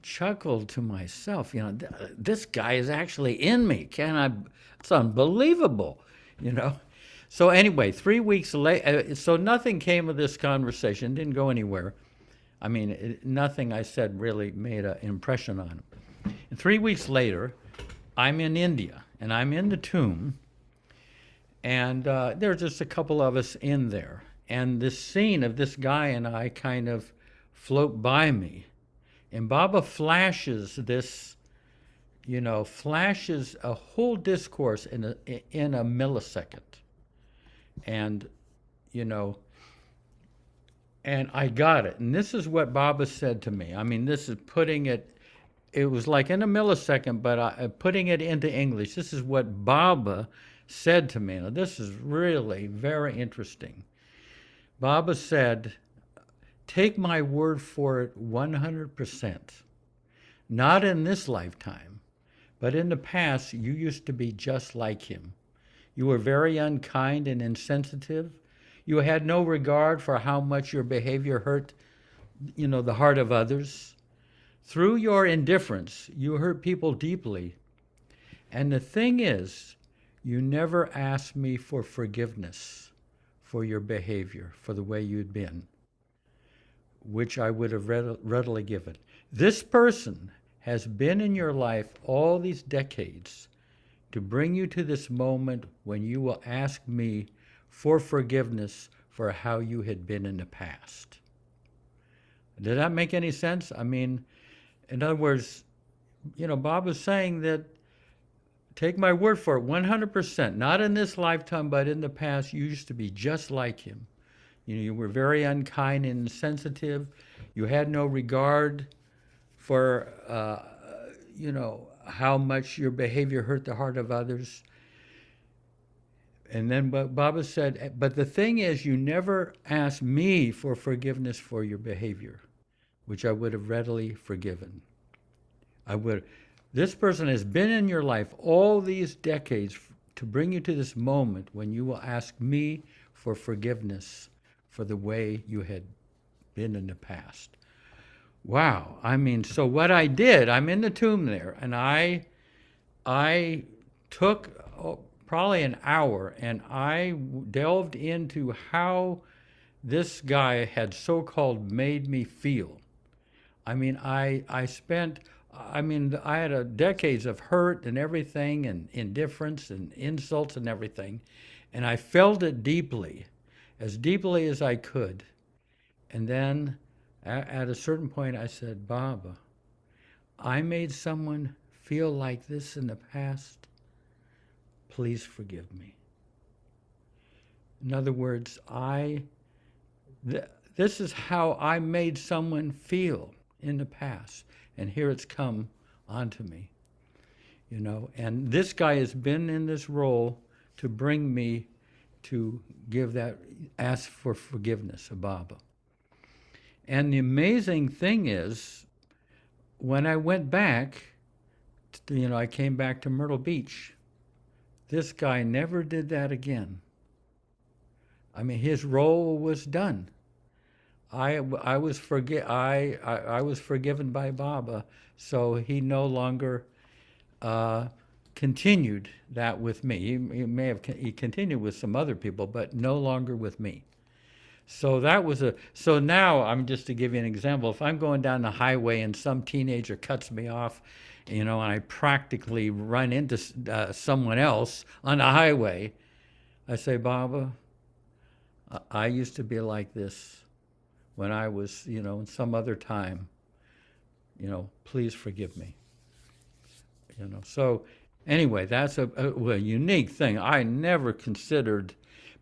chuckled to myself, this guy is actually in me. It's unbelievable, So anyway, 3 weeks later, so nothing came of this conversation, didn't go anywhere. I mean, nothing I said really made an impression on him. And 3 weeks later, I'm in India, and I'm in the tomb, and there's just a couple of us in there. And this scene of this guy and I kind of float by me. And Baba flashes this, flashes a whole discourse in a millisecond. And, and I got it. And this is what Baba said to me. I mean, this is putting it was like in a millisecond, but putting it into English. This is what Baba said to me. Now, this is really very interesting. Baba said, take my word for it 100%. Not in this lifetime, but in the past, you used to be just like him. You were very unkind and insensitive. You had no regard for how much your behavior hurt, the heart of others. Through your indifference, you hurt people deeply. And the thing is, you never asked me for forgiveness for your behavior, for the way you'd been, which I would have readily given. This person has been in your life all these decades to bring you to this moment when you will ask me for forgiveness for how you had been in the past. Did that make any sense? I mean, in other words, Baba's saying that take my word for it, 100%, not in this lifetime, but in the past, you used to be just like him. You were very unkind and insensitive. You had no regard for, how much your behavior hurt the heart of others. And then Baba said, but the thing is, you never asked me for forgiveness for your behavior, which I would have readily forgiven. This person has been in your life all these decades to bring you to this moment when you will ask me for forgiveness for the way you had been in the past. Wow. I mean, so what I did, I'm in the tomb there, and I took probably an hour, and I delved into how this guy had so-called made me feel. I mean, I had decades of hurt and everything, and indifference and insults and everything, and I felt it deeply, as deeply as I could. And then at a certain point, I said, Baba, I made someone feel like this in the past. Please forgive me. In other words, this is how I made someone feel in the past, and here it's come onto me, And this guy has been in this role to bring me to ask for forgiveness of Baba. And the amazing thing is, when I went back, I came back to Myrtle Beach. This guy never did that again. I mean, his role was done. I was I was forgiven by Baba, so he no longer continued that with me. He continued with some other people, but no longer with me. So so now I'm just to give you an example. If I'm going down the highway and some teenager cuts me off, and I practically run into someone else on the highway, I say, Baba, I used to be like this when I was, in some other time, please forgive me. So anyway, that's a unique thing. I never considered,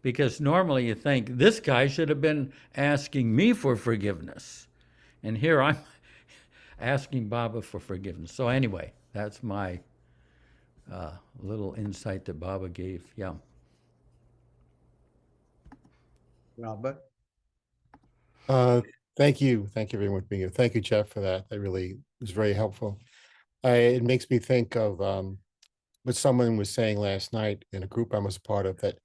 because normally you think this guy should have been asking me for forgiveness. And here I'm asking Baba for forgiveness. So anyway, that's my little insight that Baba gave. Yeah. Robert. Uh, Thank you. Thank you everyone for being here. Thank you, Jeff, for that. That really was very helpful. It makes me think of what someone was saying last night in a group I was a part of, that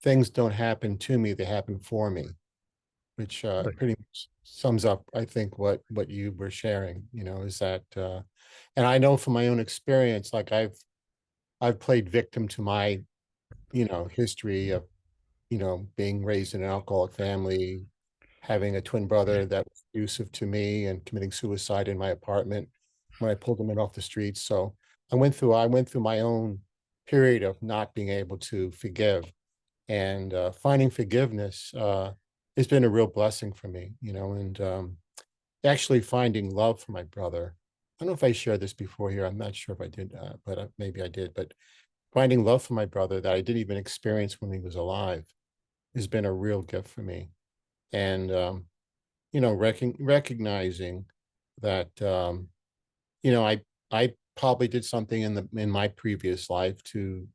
things don't happen to me, they happen for me, which Right. pretty much sums up, I think, what you were sharing, is that, and I know from my own experience, like I've played victim to my, history of, being raised in an alcoholic family, having a twin brother that was abusive to me and committing suicide in my apartment when I pulled him in off the streets. So I went through my own period of not being able to forgive, and finding forgiveness has been a real blessing for me, and actually finding love for my brother. I don't know if I shared this before here. I'm not sure if I did, but maybe I did. But finding love for my brother that I didn't even experience when he was alive has been a real gift for me. And recognizing that I probably did something in my previous life to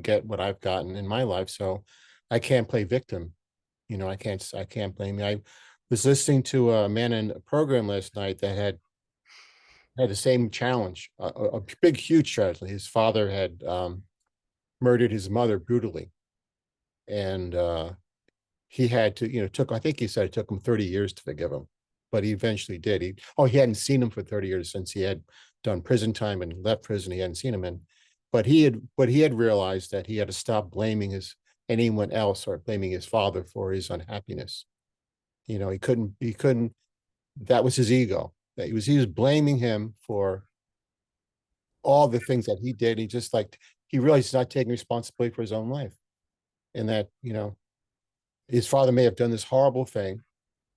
get what I've gotten in my life, so I can't play victim. I can't blame me. I was listening to a man in a program last night that had the same challenge, a big, huge tragedy. His father had murdered his mother brutally, and he had to, I think he said it took him 30 years to forgive him, but he eventually did. He hadn't seen him for 30 years since he had done prison time and left prison. He hadn't seen him but he had realized that he had to stop blaming anyone else or blaming his father for his unhappiness. He couldn't, that was his ego. That he was blaming him for all the things that he did. He realized he's not taking responsibility for his own life. And that, his father may have done this horrible thing.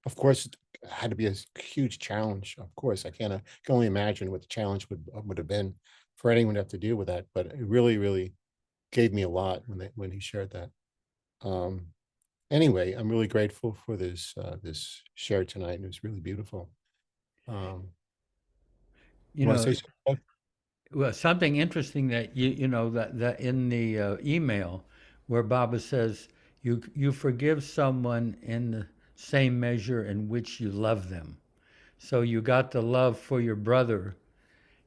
Of course, it had to be a huge challenge. Of course, I can only imagine what the challenge would have been for anyone to have to deal with that. But it really, really gave me a lot when he shared that. Anyway, I'm really grateful for this share tonight. It was really beautiful. You Want know, to say something? well, something interesting that that in the email where Baba says you forgive someone in the same measure in which you love them. So you got the love for your brother,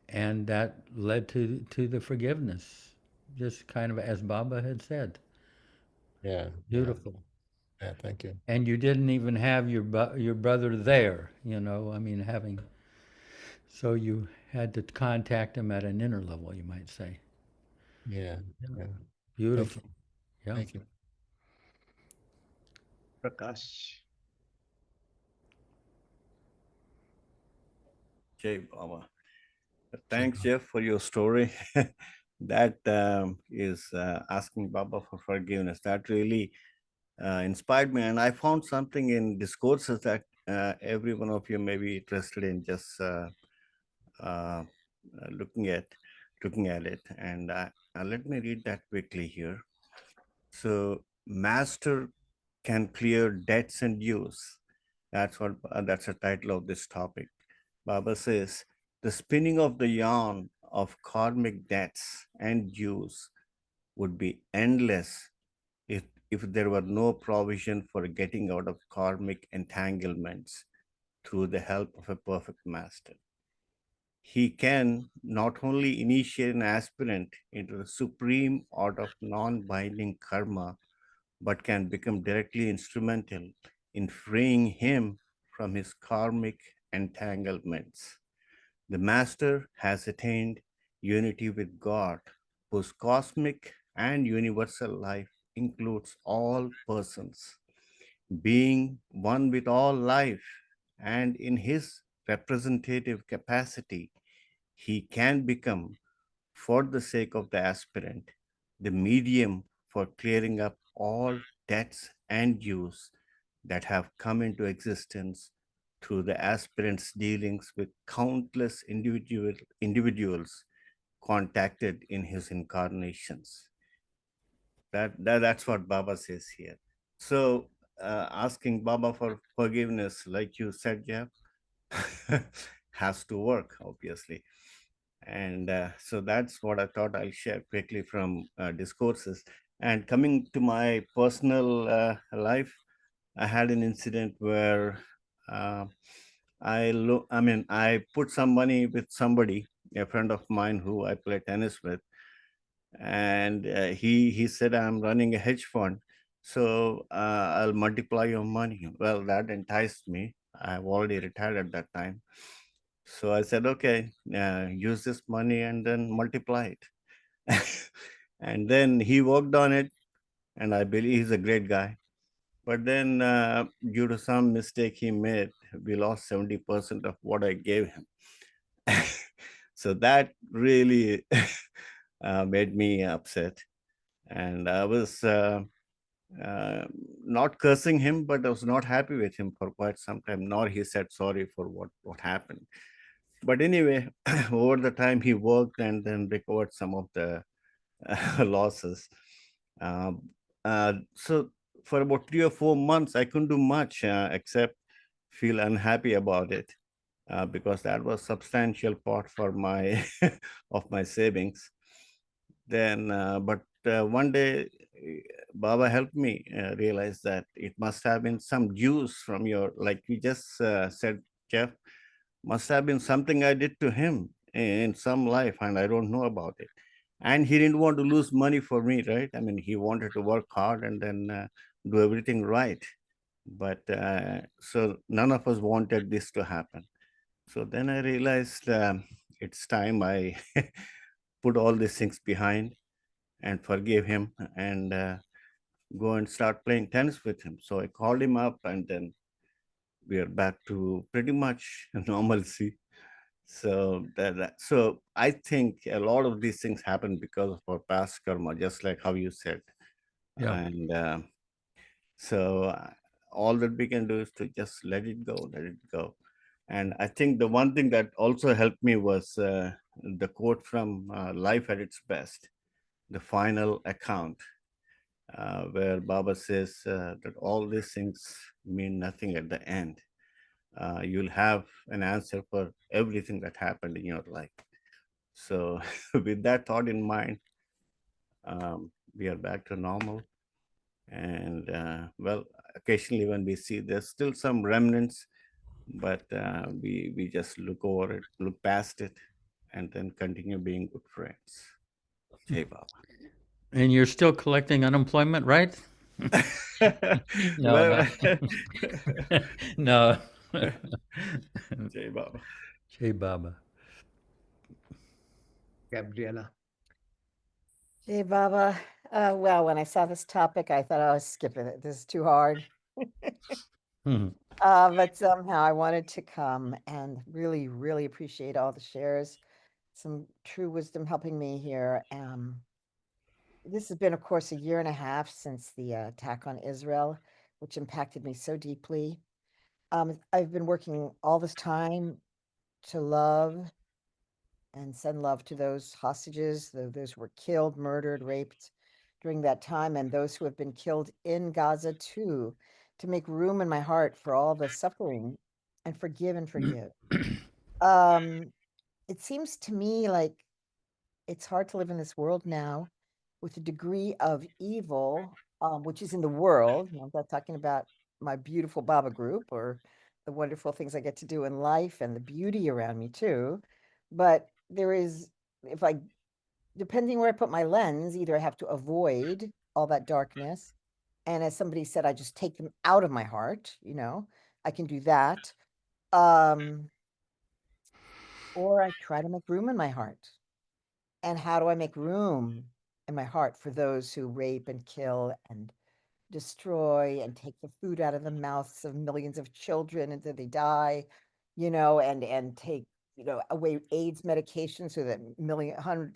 and that led to the forgiveness, just kind of as Baba had said. Yeah, Beautiful. yeah. Thank you. And you didn't even have your brother there, I mean, so you had to contact him at an inner level, you might say. Yeah, Yeah. yeah. Thank Beautiful. you. Yeah. Thank you. Prakash. Jai Baba. Thanks, Jeff, for your story. That is asking Baba for forgiveness. That really inspired me. And I found something in discourses that every one of you may be interested in just uh, looking at it. And let me read that quickly here. So, master can clear debts and dues. That's the title of this topic. Baba says the spinning of the yarn of karmic debts and dues would be endless if there were no provision for getting out of karmic entanglements through the help of a perfect master. He can not only initiate an aspirant into the supreme art of non-binding karma, but can become directly instrumental in freeing him from his karmic entanglements. The Master has attained unity with God, whose cosmic and universal life includes all persons, being one with all life, and in his representative capacity, he can become, for the sake of the aspirant, the medium for clearing up all debts and dues that have come into existence through the aspirant's dealings with countless individuals contacted in his incarnations. That's what Baba says here. So asking Baba for forgiveness, like you said, Jeff, has to work, obviously. And so that's what I thought I'll share quickly from discourses. And coming to my personal life, I had an incident where I put some money with somebody, a friend of mine who I play tennis with, and he said, I'm running a hedge fund, so I'll multiply your money. Well, that enticed me. I've already retired at that time. So I said, okay, use this money and then multiply it. And then he worked on it, and I believe he's a great guy. But then, due to some mistake he made, we lost 70% of what I gave him. So that really made me upset. And I was not cursing him, but I was not happy with him for quite some time, nor he said sorry for what happened. But anyway, over the time he worked and then recovered some of the losses. So for about 3 or 4 months, I couldn't do much except feel unhappy about it because that was substantial part for my of my savings. Then, but one day, Baba helped me realize that it must have been some juice from your, like you just said, Jeff, must have been something I did to him in some life, and I don't know about it. And he didn't want to lose money for me, right? I mean, he wanted to work hard and then do everything right. But so none of us wanted this to happen. So then I realized it's time I put all these things behind and forgive him and go and start playing tennis with him. So I called him up, and then we are back to pretty much normalcy. So so I think a lot of these things happen because of our past karma, just like how you said. Yeah. And so all that we can do is to just let it go. And I think the one thing that also helped me was the quote from Life at Its Best, the final account, where Baba says that all these things mean nothing at the end. You'll have an answer for everything that happened in your life. So with that thought in mind, we are back to normal. And well, occasionally when we see there's still some remnants, but we just look over it, look past it, and then continue being good friends. Jai Baba. And you're still collecting unemployment, right? No, no. No. Jai Baba. Jai Baba. Gabriela. Hey, Baba. Well, when I saw this topic, I thought I was skipping it. This is too hard. But somehow I wanted to come and really, really appreciate all the shares. Some true wisdom helping me here. This has been, of course, a year and a half since the attack on Israel, which impacted me so deeply. I've been working all this time to love and send love to those hostages, those who were killed, murdered, raped during that time, and those who have been killed in Gaza too, to make room in my heart for all the suffering and forgive and forgive. It seems to me like it's hard to live in this world now with a degree of evil, which is in the world. I'm not talking about my beautiful Baba group or the wonderful things I get to do in life and the beauty around me too. But there is, if I, depending where I put my lens, either I have to avoid all that darkness. And as somebody said, I just take them out of my heart, I can do that. Or I try to make room in my heart. And how do I make room in my heart for those who rape and kill and destroy and take the food out of the mouths of millions of children until they die, and take, away AIDS medication so that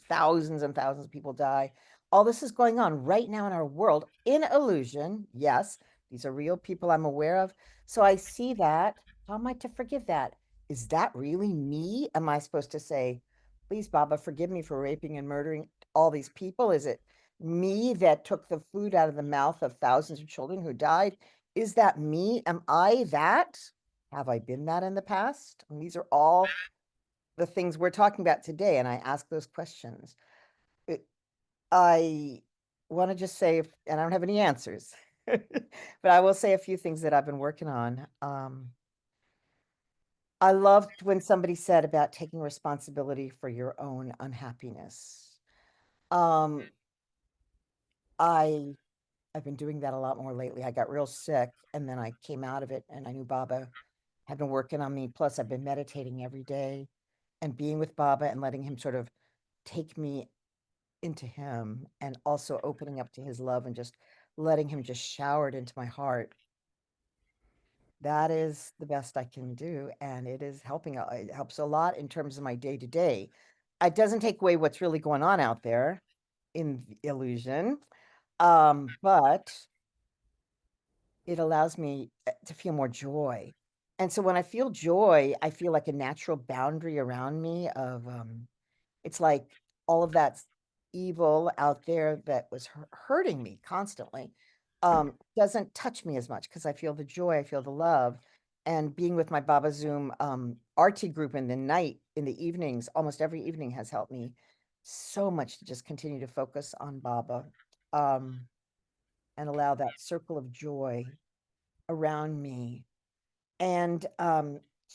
thousands and thousands of people die. All this is going on right now in our world in illusion. Yes, these are real people I'm aware of. So I see that. How am I to forgive that? Is that really me? Am I supposed to say, please, Baba, forgive me for raping and murdering all these people? Is it me that took the food out of the mouth of thousands of children who died? Is that me? Am I that? Have I been that in the past? And these are all the things we're talking about today. And I ask those questions. I want to just say, and I don't have any answers, but I will say a few things that I've been working on. I loved when somebody said about taking responsibility for your own unhappiness. Um, I I've been doing that a lot more lately. I got real sick and then I came out of it and I knew Baba had been working on me. Plus, I've been meditating every day and being with Baba and letting him sort of take me into him and also opening up to his love and just letting him just shower it into my heart. That is the best I can do. And it is helping. It helps a lot in terms of my day to day. It doesn't take away what's really going on out there in illusion. But it allows me to feel more joy. And so when I feel joy, I feel like a natural boundary around me of it's like all of that evil out there that was hurting me constantly doesn't touch me as much because I feel the joy, I feel the love. And being with my Baba Zoom arty group in the night, in the evenings, almost every evening has helped me so much to just continue to focus on Baba and allow that circle of joy around me. And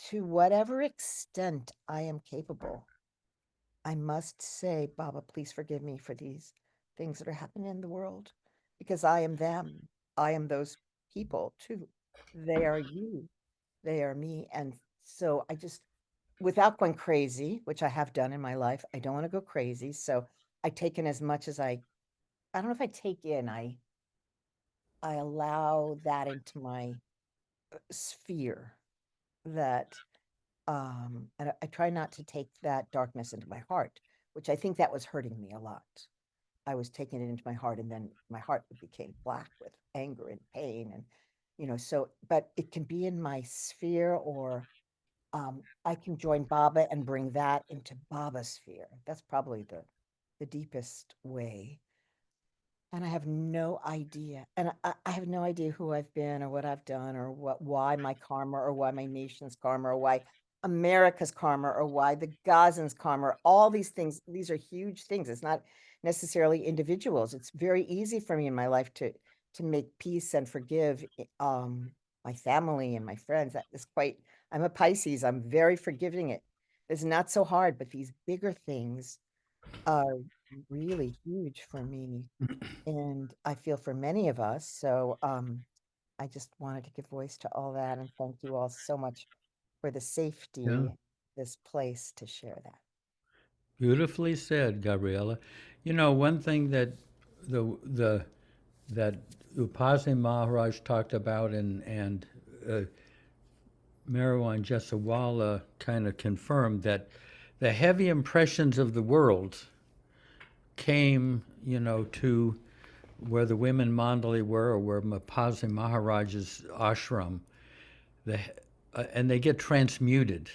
to whatever extent I am capable, I must say, Baba, please forgive me for these things that are happening in the world because I am them. I am those people too. They are you. They are me. And so I just, without going crazy, which I have done in my life, I don't want to go crazy. So I take in as much as I don't know if I take in, I allow that into my sphere that and I try not to take that darkness into my heart, which I think that was hurting me a lot. I was taking it into my heart and then my heart became black with anger and pain and so but it can be in my sphere or I can join Baba and bring that into Baba's sphere. That's probably the deepest way. And I have no idea. And I have no idea who I've been or what I've done or why my karma or why my nation's karma or why America's karma or why the Gazans' karma, all these things, these are huge things. It's not necessarily individuals. It's very easy for me in my life to make peace and forgive my family and my friends. That is quite, I'm a Pisces. I'm very forgiving it. It's not so hard, but these bigger things are really huge for me and I feel for many of us. So I just wanted to give voice to all that and thank you all so much for the Yeah. safety, this place to share that. Beautifully said, Gabriella. One thing that that Upasni Maharaj talked about and Marwan Jesawala kind of confirmed that the heavy impressions of the world came, to where the women mandali were, or where Mapazi Maharaj's ashram, and they get transmuted.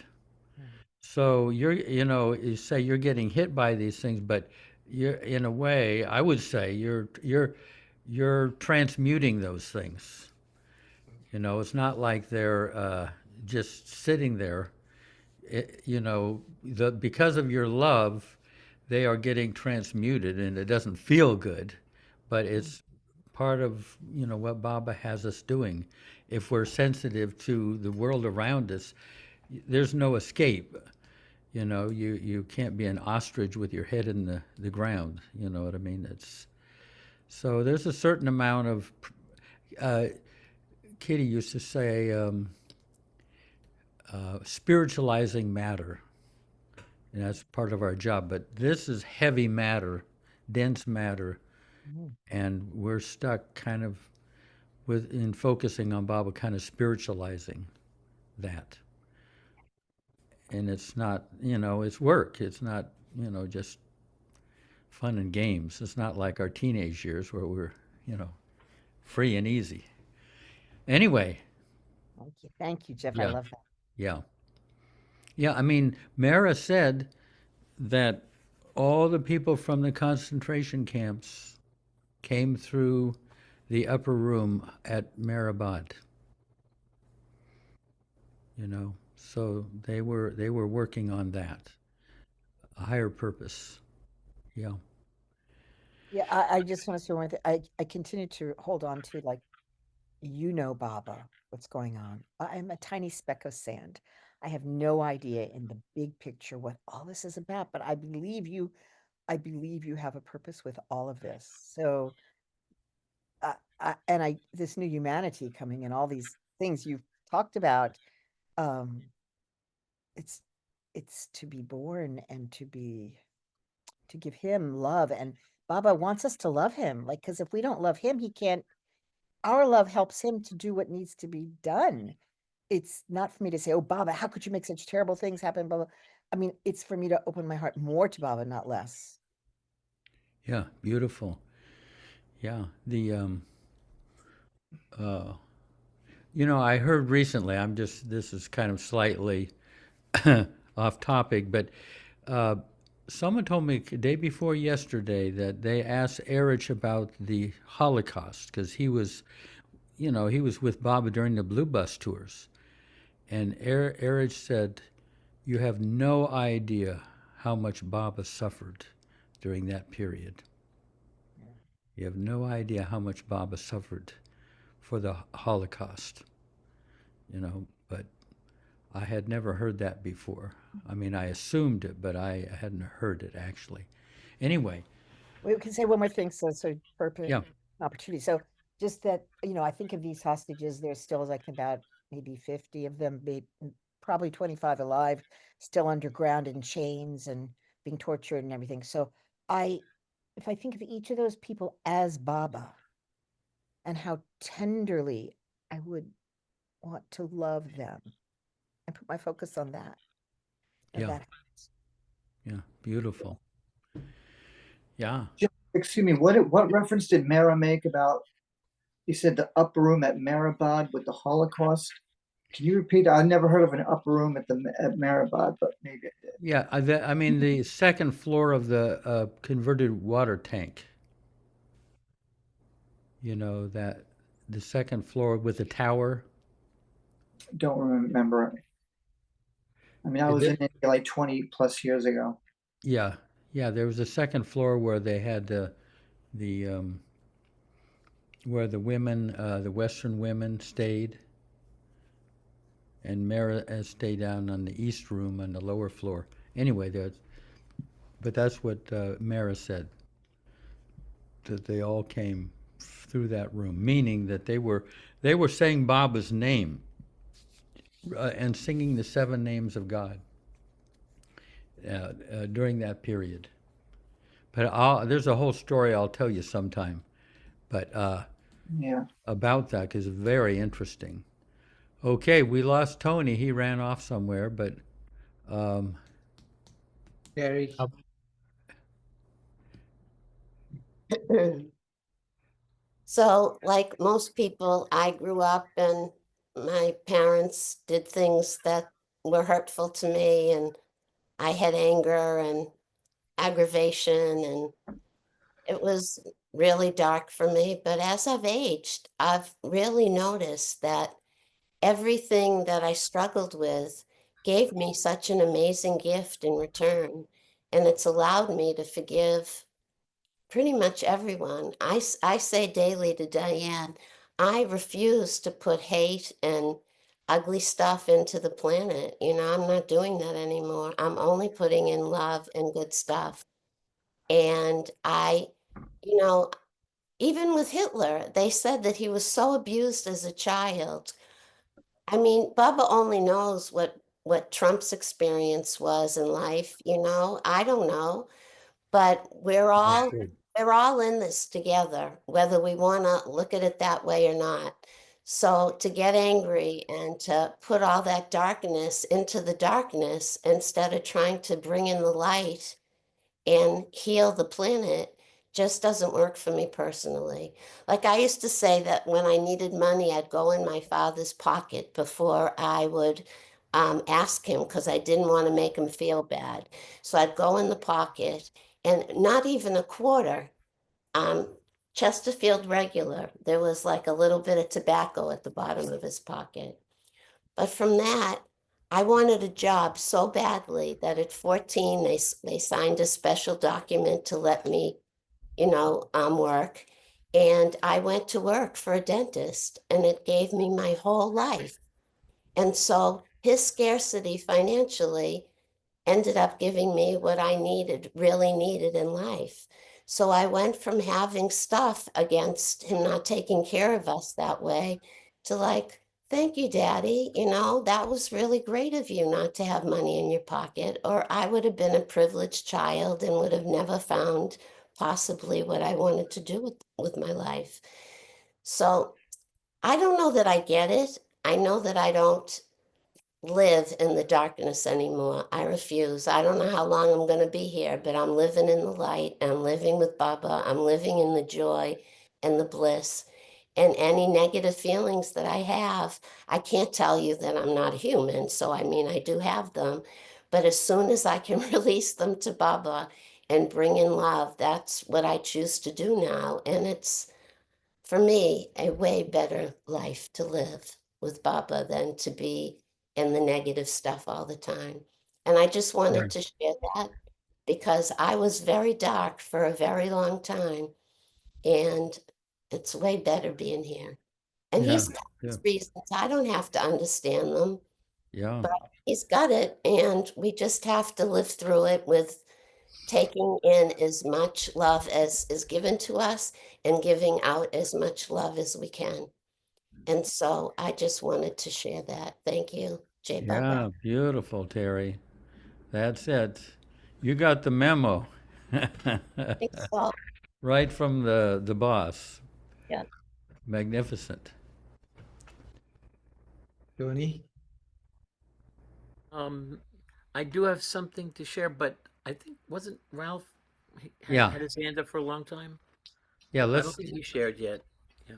So you say you're getting hit by these things, but you're, in a way, I would say you're transmuting those things. It's not like they're just sitting there. Because of your love, they are getting transmuted, and it doesn't feel good, but it's part of what Baba has us doing. If we're sensitive to the world around us, there's no escape. You can't be an ostrich with your head in the ground. You know what I mean? So there's a certain amount of. Kitty used to say, spiritualizing matter, and that's part of our job. But this is heavy matter, dense matter, and we're stuck kind of in focusing on Baba, kind of spiritualizing that. And it's not, it's work. It's not, just fun and games. It's not like our teenage years where we're, free and easy. Anyway. Thank you, Jeff. I Yeah. love that. Yeah. Yeah, I mean, Mara said that all the people from the concentration camps came through the upper room at Mehrabad. So they were working on that, a higher purpose. Yeah. Yeah, I just want to say one thing. I continue to hold on to, like, Baba, what's going on. I'm a tiny speck of sand. I have no idea in the big picture what all this is about, but I believe you have a purpose with all of this. So, this new humanity coming in, all these things you've talked about, it's to be born and to give him love. And Baba wants us to love him, like, because if we don't love him, our love helps him to do what needs to be done. It's not for me to say, oh, Baba, how could you make such terrible things happen? Blah, blah. I mean, it's for me to open my heart more to Baba, not less. Yeah, beautiful. Yeah, I heard recently, this is kind of slightly off topic, but someone told me the day before yesterday that they asked Erich about the Holocaust, because he was with Baba during the Blue Bus tours. And Erich said, you have no idea how much Baba suffered during that period. You have no idea how much Baba suffered for the Holocaust, but I had never heard that before. I mean, I assumed it, but I hadn't heard it actually. Anyway. We can say one more thing, so purpose, Yeah. opportunity. So just that, I think of these hostages, there's still like about maybe 50 of them, probably 25 alive, still underground in chains and being tortured and everything. So if I think of each of those people as Baba and how tenderly I would want to love them and put my focus on that. Yeah. Yeah, beautiful. Yeah. Excuse me, what reference did Mara make about, he said the upper room at Mehrabad with the Holocaust? Can you repeat? I never heard of an upper room at Mehrabad, but maybe it did. Yeah, I mean the second floor of the converted water tank. That the second floor with the tower. Don't remember it. I mean, I was in India like 20 plus years ago. Yeah, there was a second floor where they had where the women, the Western women stayed, and Mara stayed down on the east room on the lower floor. Anyway, but that's what Mara said, that they all came through that room, meaning that they were saying Baba's name and singing the 7 names of God during that period. But there's a whole story I'll tell you sometime. But yeah, about that, because it's very interesting. Okay, we lost Tony. He ran off somewhere, but um, Terry. So, like most people, I grew up and my parents did things that were hurtful to me, and I had anger and aggravation, and it was really dark for me. But as I've aged, I've really noticed that everything that I struggled with gave me such an amazing gift in return. And it's allowed me to forgive pretty much everyone. I say daily to Diane, I refuse to put hate and ugly stuff into the planet. You know, I'm not doing that anymore. I'm only putting in love and good stuff. And you know, even with Hitler, they said that he was so abused as a child. I mean, Bubba only knows what Trump's experience was in life, you know. I don't know, but we're all in this together, whether we want to look at it that way or not. So to get angry and to put all that darkness into the darkness instead of trying to bring in the light and heal the planet just doesn't work for me personally. Like I used to say that when I needed money, I'd go in my father's pocket before I would ask him because I didn't want to make him feel bad. So I'd go in the pocket and not even a quarter. Um, Chesterfield regular, there was like a little bit of tobacco at the bottom of his pocket. But from that, I wanted a job so badly that at 14, they signed a special document to let me, work. And I went to work for a dentist, and it gave me my whole life. And so his scarcity financially ended up giving me what I really needed in life. So I went from having stuff against him not taking care of us that way to like, thank you, Daddy. You know, that was really great of you not to have money in your pocket, or I would have been a privileged child and would have never found possibly what I wanted to do with my life. So I don't know that I get it. I know that I don't live in the darkness anymore. I refuse. I don't know how long I'm going to be here, but I'm living in the light. I'm living with Baba. I'm living in the joy and the bliss. And any negative feelings that I have, I can't tell you that I'm not human. So, I mean, I do have them. But as soon as I can release them to Baba and bring in love, that's what I choose to do now. And it's, for me, a way better life to live with Baba than to be in the negative stuff all the time. And I just wanted to share that because I was very dark for a very long time. And it's way better being here. And yeah, he's got yeah, his reasons. I don't have to understand them, yeah, but he's got it. And we just have to live through it with taking in as much love as is given to us and giving out as much love as we can. And so I just wanted to share that. Thank you, Jay Baba. yeah. Beautiful, Terry. That's it. You got the memo. Thanks, all. Right from the boss. Yeah. Magnificent. Tony. I do have something to share, but I think wasn't Ralph Yeah, had his hand up for a long time? yeah. I don't Let's. think he shared yet. Yeah.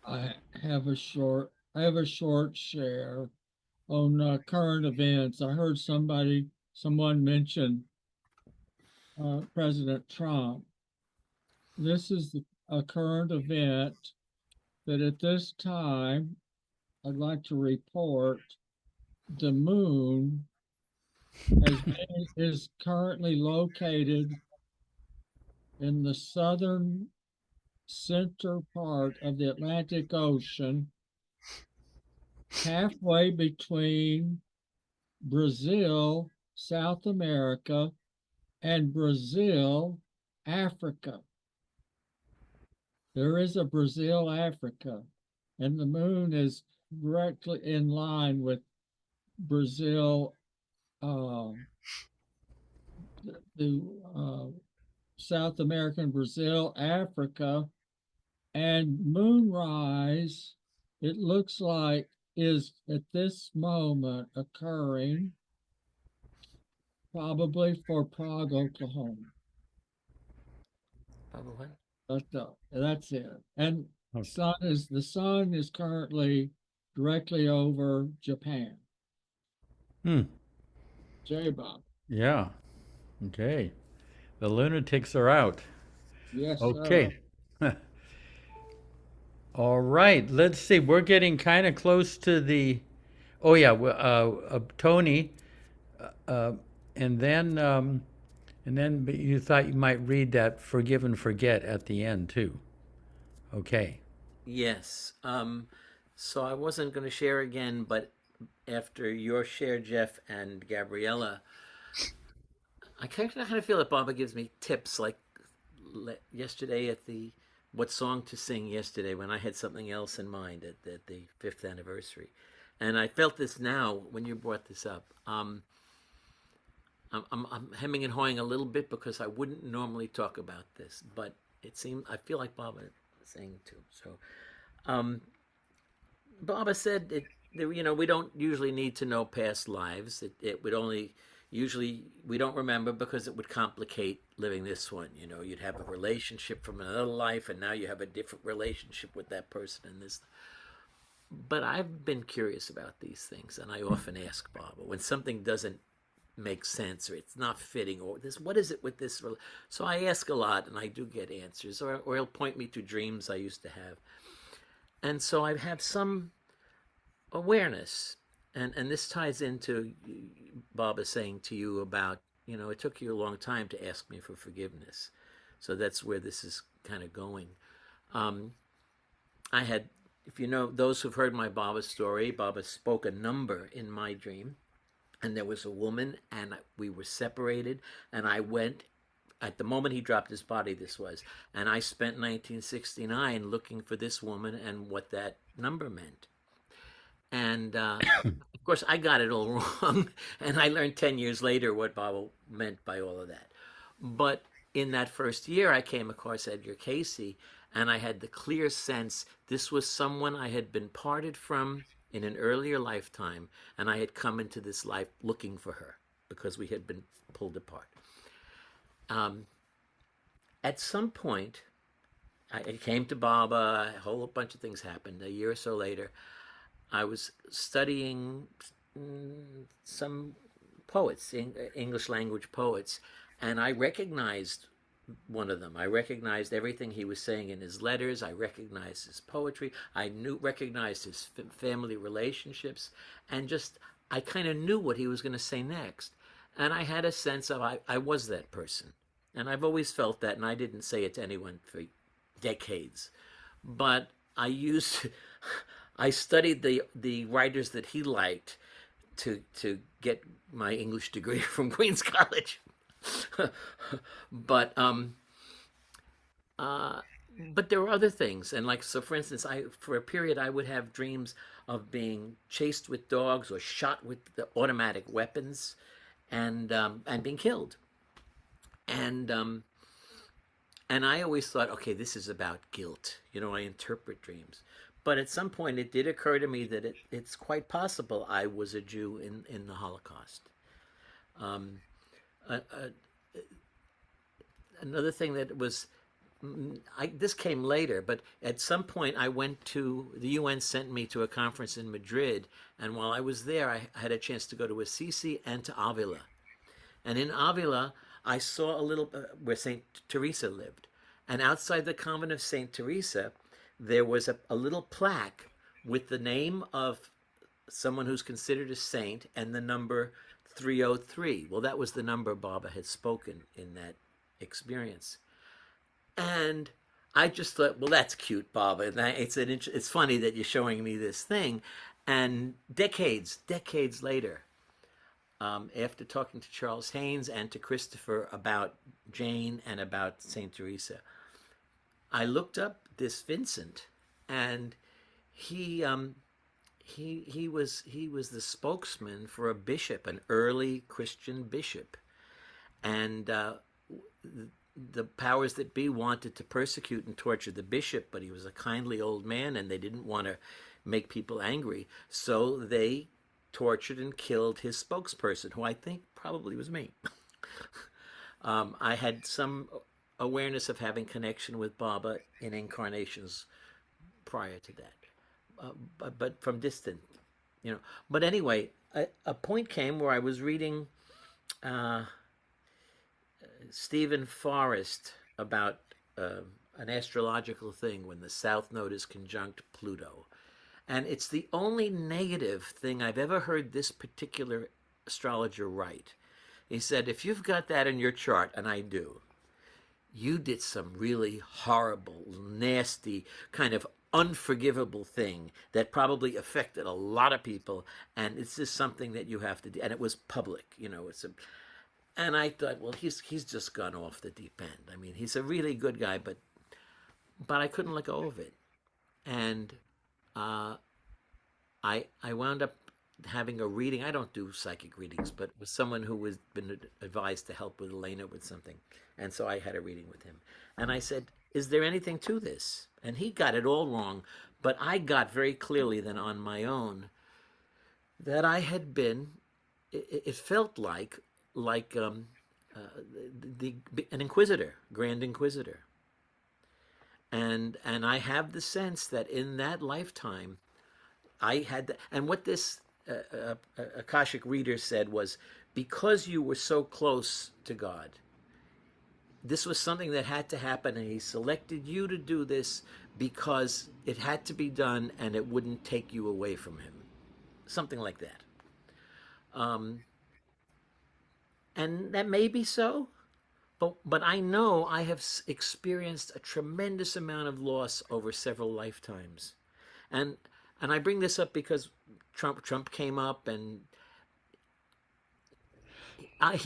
I I have a short share on current events. I heard someone mention President Trump. This is a current event that at this time, I'd like to report the moon is currently located in the southern center part of the Atlantic Ocean, halfway between Brazil, South America, and Brazil, Africa. There is a Brazil, Africa, and the moon is directly in line with Brazil, the South American, Brazil, Africa, And moonrise, it looks like, is at this moment occurring probably for Prague, Oklahoma. Probably. That's it. And Okay. the sun is currently directly over Japan. Hmm. J Bob. Yeah. Okay. The lunatics are out. Yes, sir. Okay. All right. Let's see. We're getting kind of close to the. Oh yeah. Tony. Uh, and then but you thought you might read that forgive and forget at the end too. Okay. Yes. So I wasn't going to share again, but after your share, Jeff and Gabriella, I kind of feel that Baba gives me tips. Like yesterday at the what song to sing yesterday when I had something else in mind at the 5th anniversary, and I felt this now when you brought this up. I'm hemming and hawing a little bit because I wouldn't normally talk about this, but it seemed I feel like Baba is saying too. So, Baba said we don't usually need to know past lives. It would only usually we don't remember because it would complicate living this one. You'd have a relationship from another life, and now you have a different relationship with that person in this. But I've been curious about these things, and I often ask Baba when something doesn't make sense or it's not fitting or this what is it with this. So I ask a lot and I do get answers, or he'll point me to dreams I used to have, and so I have some awareness, and this ties into Baba saying to you about it took you a long time to ask me for forgiveness, so that's where this is kind of going. I had, if those who've heard my Baba story, Baba spoke a number in my dream. And there was a woman, and we were separated, and I went, at the moment he dropped his body, this was, and I spent 1969 looking for this woman and what that number meant. And of course, I got it all wrong, and I learned 10 years later what Baba meant by all of that. But in that first year, I came across Edgar Casey, and I had the clear sense this was someone I had been parted from in an earlier lifetime, and I had come into this life looking for her because we had been pulled apart. At some point, I came to Baba, a whole bunch of things happened. A year or so later, I was studying some poets, English language poets, and I recognized one of them. I recognized everything he was saying in his letters. I recognized his poetry. I recognized his family relationships, and I kind of knew what he was going to say next. And I had a sense of I was that person. And I've always felt that, and I didn't say it to anyone for decades. But I studied the writers that he liked to get my English degree from Queen's College. But there were other things, and so for instance, for a period I would have dreams of being chased with dogs or shot with the automatic weapons, and being killed, and I always thought, okay, this is about guilt. I interpret dreams, but at some point it did occur to me that it's quite possible I was a Jew in the Holocaust. Another thing that was, this came later, but at some point I went to, the UN sent me to a conference in Madrid, and while I was there, I had a chance to go to Assisi and to Avila. And in Avila, I saw a little, where St. Teresa lived. And outside the convent of St. Teresa, there was a little plaque with the name of someone who's considered a saint and the number 303. Well, that was the number Baba had spoken in that experience. And I just thought, well, that's cute, Baba. It's funny that you're showing me this thing. And decades later, after talking to Charles Haynes and to Christopher about Jane and about St. Teresa, I looked up this Vincent, and he was the spokesman for a bishop, an early Christian bishop, and the powers that be wanted to persecute and torture the bishop, but he was a kindly old man and they didn't want to make people angry. So they tortured and killed his spokesperson, who I think probably was me. I had some awareness of having connection with Baba in incarnations prior to that, but from distant, you know. But anyway, a point came where I was reading Stephen Forrest about an astrological thing when the South Node is conjunct Pluto. And it's the only negative thing I've ever heard this particular astrologer write. He said, if you've got that in your chart, and I do, you did some really horrible, nasty, kind of unforgivable thing that probably affected a lot of people, and it's just something that you have to do. And it was public, you know. And I thought, well, he's just gone off the deep end. I mean, he's a really good guy, but I couldn't let go of it. And I wound up having a reading. I don't do psychic readings, but with someone who was been advised to help with Elena with something. And so I had a reading with him. And I said, is there anything to this? And he got it all wrong, but I got very clearly then on my own that I had been, it felt like an inquisitor, grand inquisitor. And I have the sense that in that lifetime, I had, and what this Akashic reader said was, because you were so close to God, this was something that had to happen, and he selected you to do this because it had to be done and it wouldn't take you away from him. Something like that. And that may be so, but I know I have experienced a tremendous amount of loss over several lifetimes. And I bring this up because Trump came up, and I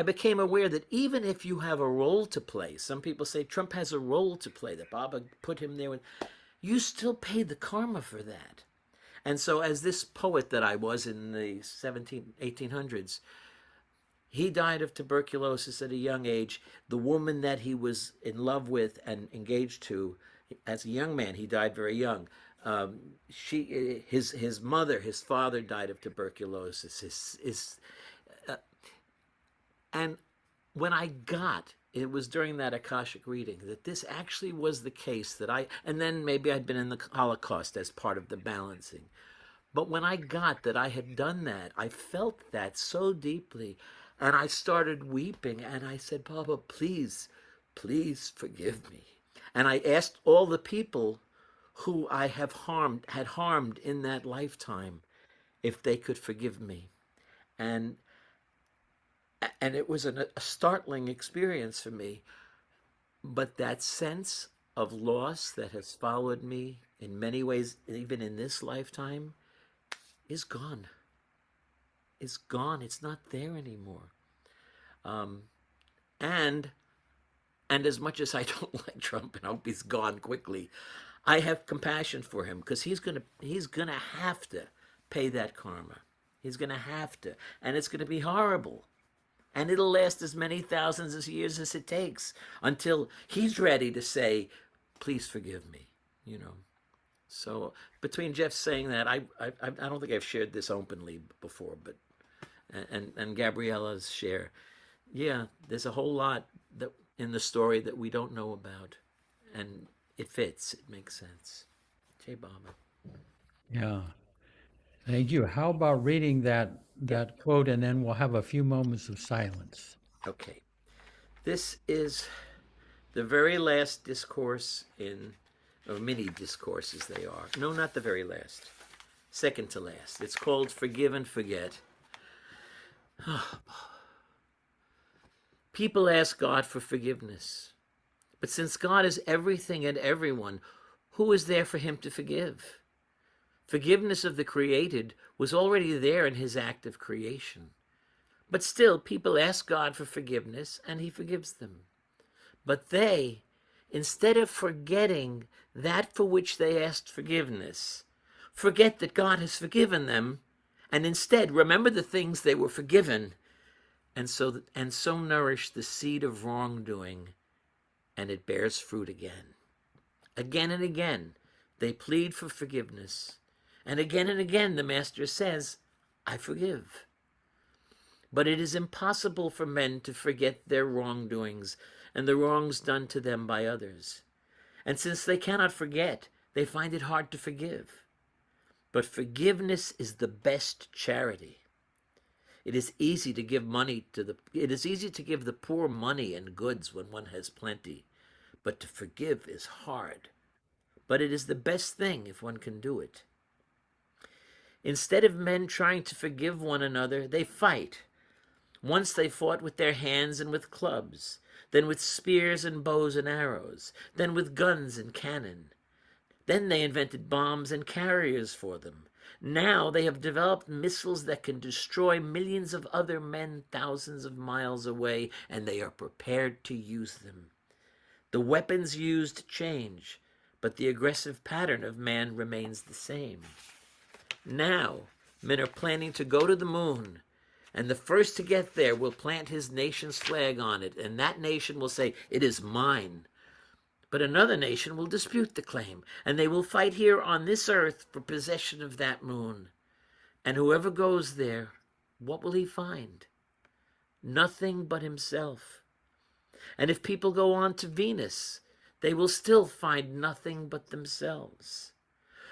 became aware that even if you have a role to play, some people say Trump has a role to play, that Baba put him there, you still pay the karma for that. And so as this poet that I was in the 1800s, he died of tuberculosis at a young age. The woman that he was in love with and engaged to, as a young man, he died very young. His mother, his father died of tuberculosis. And when I got, it was during that Akashic reading, that this actually was the case that and then maybe I'd been in the Holocaust as part of the balancing. But when I got that I had done that, I felt that so deeply, and I started weeping, and I said, Baba, please, please forgive me. And I asked all the people who I had harmed in that lifetime, if they could forgive me. And it was a startling experience for me. But that sense of loss that has followed me in many ways, even in this lifetime, is gone. It's gone. It's not there anymore. And as much as I don't like Trump and hope he's gone quickly, I have compassion for him, because he's gonna have to pay that karma. He's gonna have to, and it's gonna be horrible. And it'll last as many thousands of years as it takes until he's ready to say, please forgive me, you know. So between Jeff saying that, I don't think I've shared this openly before, but and Gabriella's share, yeah, there's a whole lot that in the story that we don't know about, and it fits, it makes sense. Jai Baba. Yeah. Thank you. How about reading that quote, and then we'll have a few moments of silence. Okay. This is the very last discourse or mini discourses they are. No, not the very last. Second to last. It's called Forgive and Forget. People ask God for forgiveness. But since God is everything and everyone, who is there for him to forgive? Forgiveness of the created was already there in his act of creation. But still, people ask God for forgiveness, and he forgives them. But they, instead of forgetting that for which they asked forgiveness, forget that God has forgiven them, and instead remember the things they were forgiven and so nourish the seed of wrongdoing, and it bears fruit again. Again and again, they plead for forgiveness, and again the Master says, I forgive. But it is impossible for men to forget their wrongdoings and the wrongs done to them by others. And since they cannot forget, they find it hard to forgive. But forgiveness is the best charity. It is easy to give the poor money and goods when one has plenty, but to forgive is hard. But it is the best thing if one can do it. Instead of men trying to forgive one another, they fight. Once they fought with their hands and with clubs, then with spears and bows and arrows, then with guns and cannon. Then they invented bombs and carriers for them. Now they have developed missiles that can destroy millions of other men thousands of miles away, and they are prepared to use them. The weapons used change, but the aggressive pattern of man remains the same. Now, men are planning to go to the moon, and the first to get there will plant his nation's flag on it, and that nation will say, it is mine. But another nation will dispute the claim, and they will fight here on this earth for possession of that moon. And whoever goes there, what will he find? Nothing but himself. And if people go on to Venus, they will still find nothing but themselves.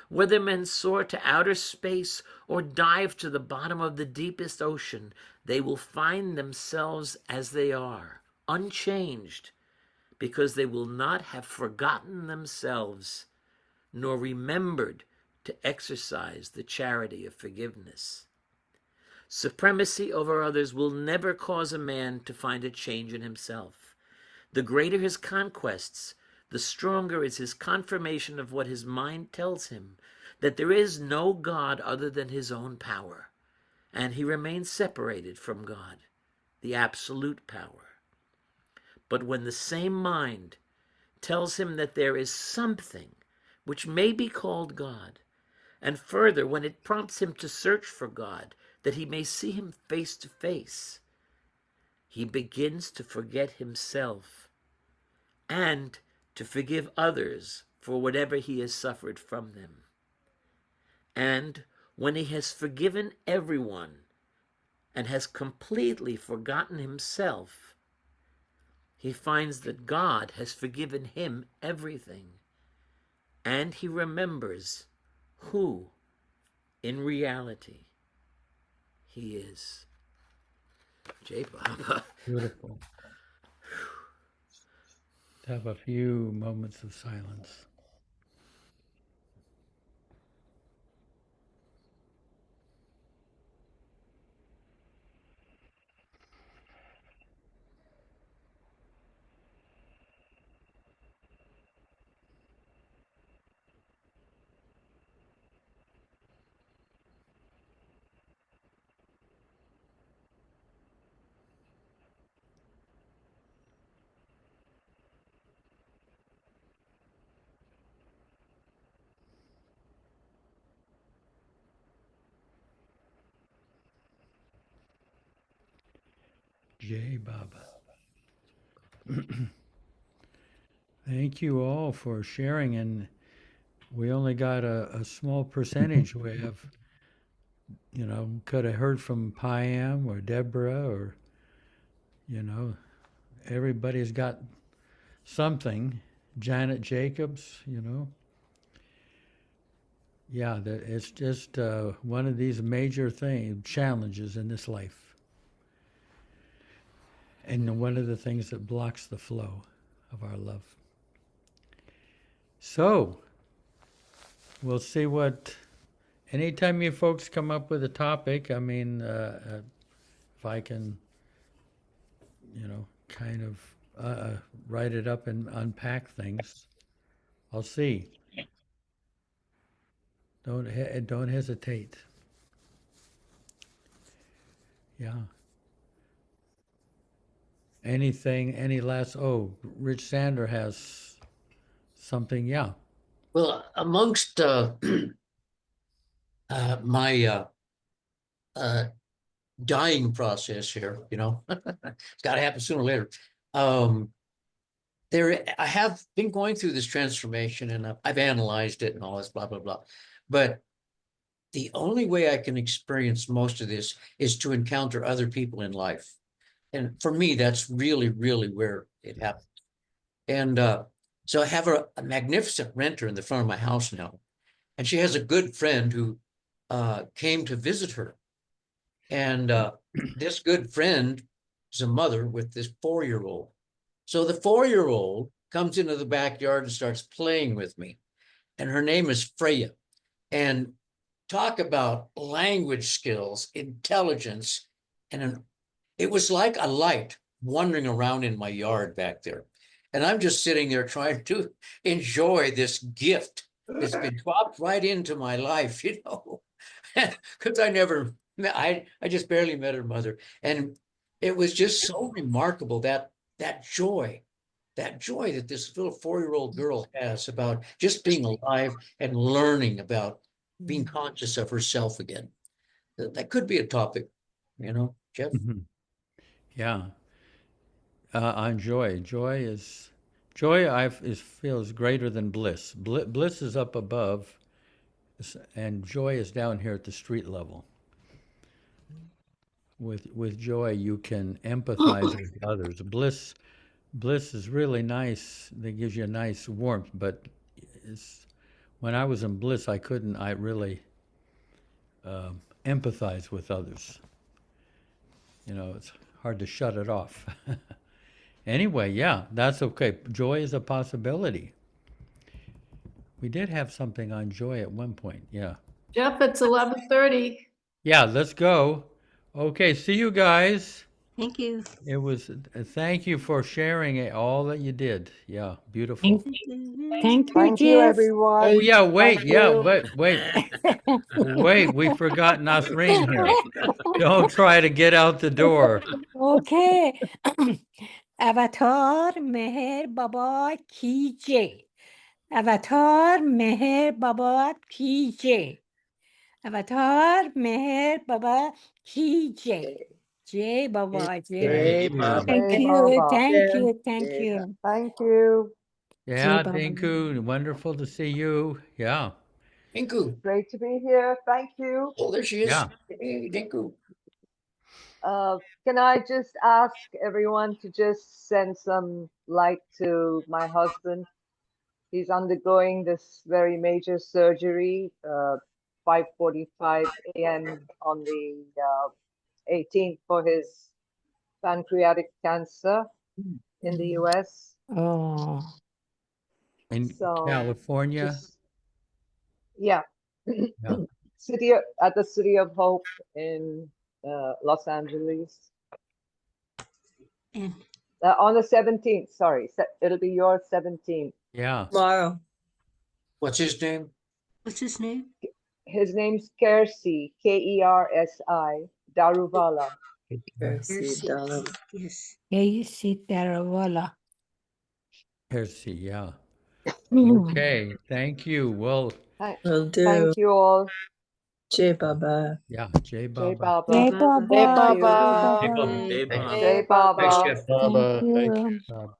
Whether men soar to outer space or dive to the bottom of the deepest ocean, they will find themselves as they are, unchanged, because they will not have forgotten themselves, nor remembered to exercise the charity of forgiveness. Supremacy over others will never cause a man to find a change in himself. The greater his conquests, the stronger is his confirmation of what his mind tells him, that there is no God other than his own power, and he remains separated from God, the absolute power. But when the same mind tells him that there is something which may be called God, and further, when it prompts him to search for God, that he may see him face to face, he begins to forget himself and to forgive others for whatever he has suffered from them. And when he has forgiven everyone and has completely forgotten himself, he finds that God has forgiven him everything, and he remembers who, in reality, he is. Jai Baba. Beautiful. Have a few moments of silence. Jai Baba. Thank you all for sharing, and we only got a small percentage. We have, could have heard from Payam or Deborah or, everybody's got something. Janet Jacobs, Yeah, it's just one of these major challenges in this life. And one of the things that blocks the flow of our love. So, we'll see anytime you folks come up with a topic, if I can, kind of write it up and unpack things, I'll see. Don't hesitate. Yeah. Any last, Rich Sander has something, yeah. Well, amongst my dying process here, you know. It's got to happen sooner or later. I have been going through this transformation, and I've analyzed it and all this, blah, blah, blah. But the only way I can experience most of this is to encounter other people in life. And for me, that's really, really where it happens. And so I have a magnificent renter in the front of my house now. And she has a good friend who came to visit her. And this good friend is a mother with this 4-year-old. So the 4-year-old comes into the backyard and starts playing with me. And her name is Freya. And talk about language skills, intelligence, and it was like a light wandering around in my yard back there. And I'm just sitting there trying to enjoy this gift that's been dropped right into my life, you know, because I just barely met her mother. And it was just so remarkable that joy that this little 4-year-old girl has about just being alive and learning about being conscious of herself again. That could be a topic, you know, Jeff. Yeah. On joy. Joy feels greater than bliss. Bliss is up above, and joy is down here at the street level. With joy, you can empathize with others. Bliss is really nice. That gives you a nice warmth. But when I was in bliss, I really empathize with others. You know, it's hard to shut it off. Anyway, yeah, that's okay. Joy is a possibility. We did have something on joy at one point. Yeah. Jeff, it's 11:30. Yeah, let's go. Okay, see you guys. Thank you. It was, thank you for sharing all that you did. Yeah, beautiful. Thank Thank you, everyone. Oh, yeah, wait, Thank yeah, you. wait, we forgot Nasreen here. Don't try to get out the door. Okay. Avatar Meher Baba Ki Jai. Avatar Meher Baba Ki Jai. Avatar Meher Baba Ki Jai. Jai Baba Jai. Thank you. Thank Jai you. Baba. Thank you. Thank you. Thank you. Yeah, Baba. Dinku, wonderful to see you. Yeah. Dinku. Great to be here. Thank you. Oh, there she is. Yeah. Hey, Dinku. Can I just ask everyone to just send some light to my husband? He's undergoing this very major surgery, 5:45 a.m. on the 18th for his pancreatic cancer in the US. Oh. In So California. Yeah. Yeah. At the City of Hope in Los Angeles. On the 17th, sorry. It'll be your 17th. Yeah. Tomorrow. What's his name? What's his name? His name's Kersi, Kersi, Daruvala. Yes. Kersi Daruvala. Percy, yeah. Okay, thank you. Well, Thank you all. Jai Baba. yeah, Jai Jai Baba. Baba. Jai Baba. Jai Baba. Jai Baba. Jai Baba. Thanks, Jeff. Baba. Thank Thank you. you.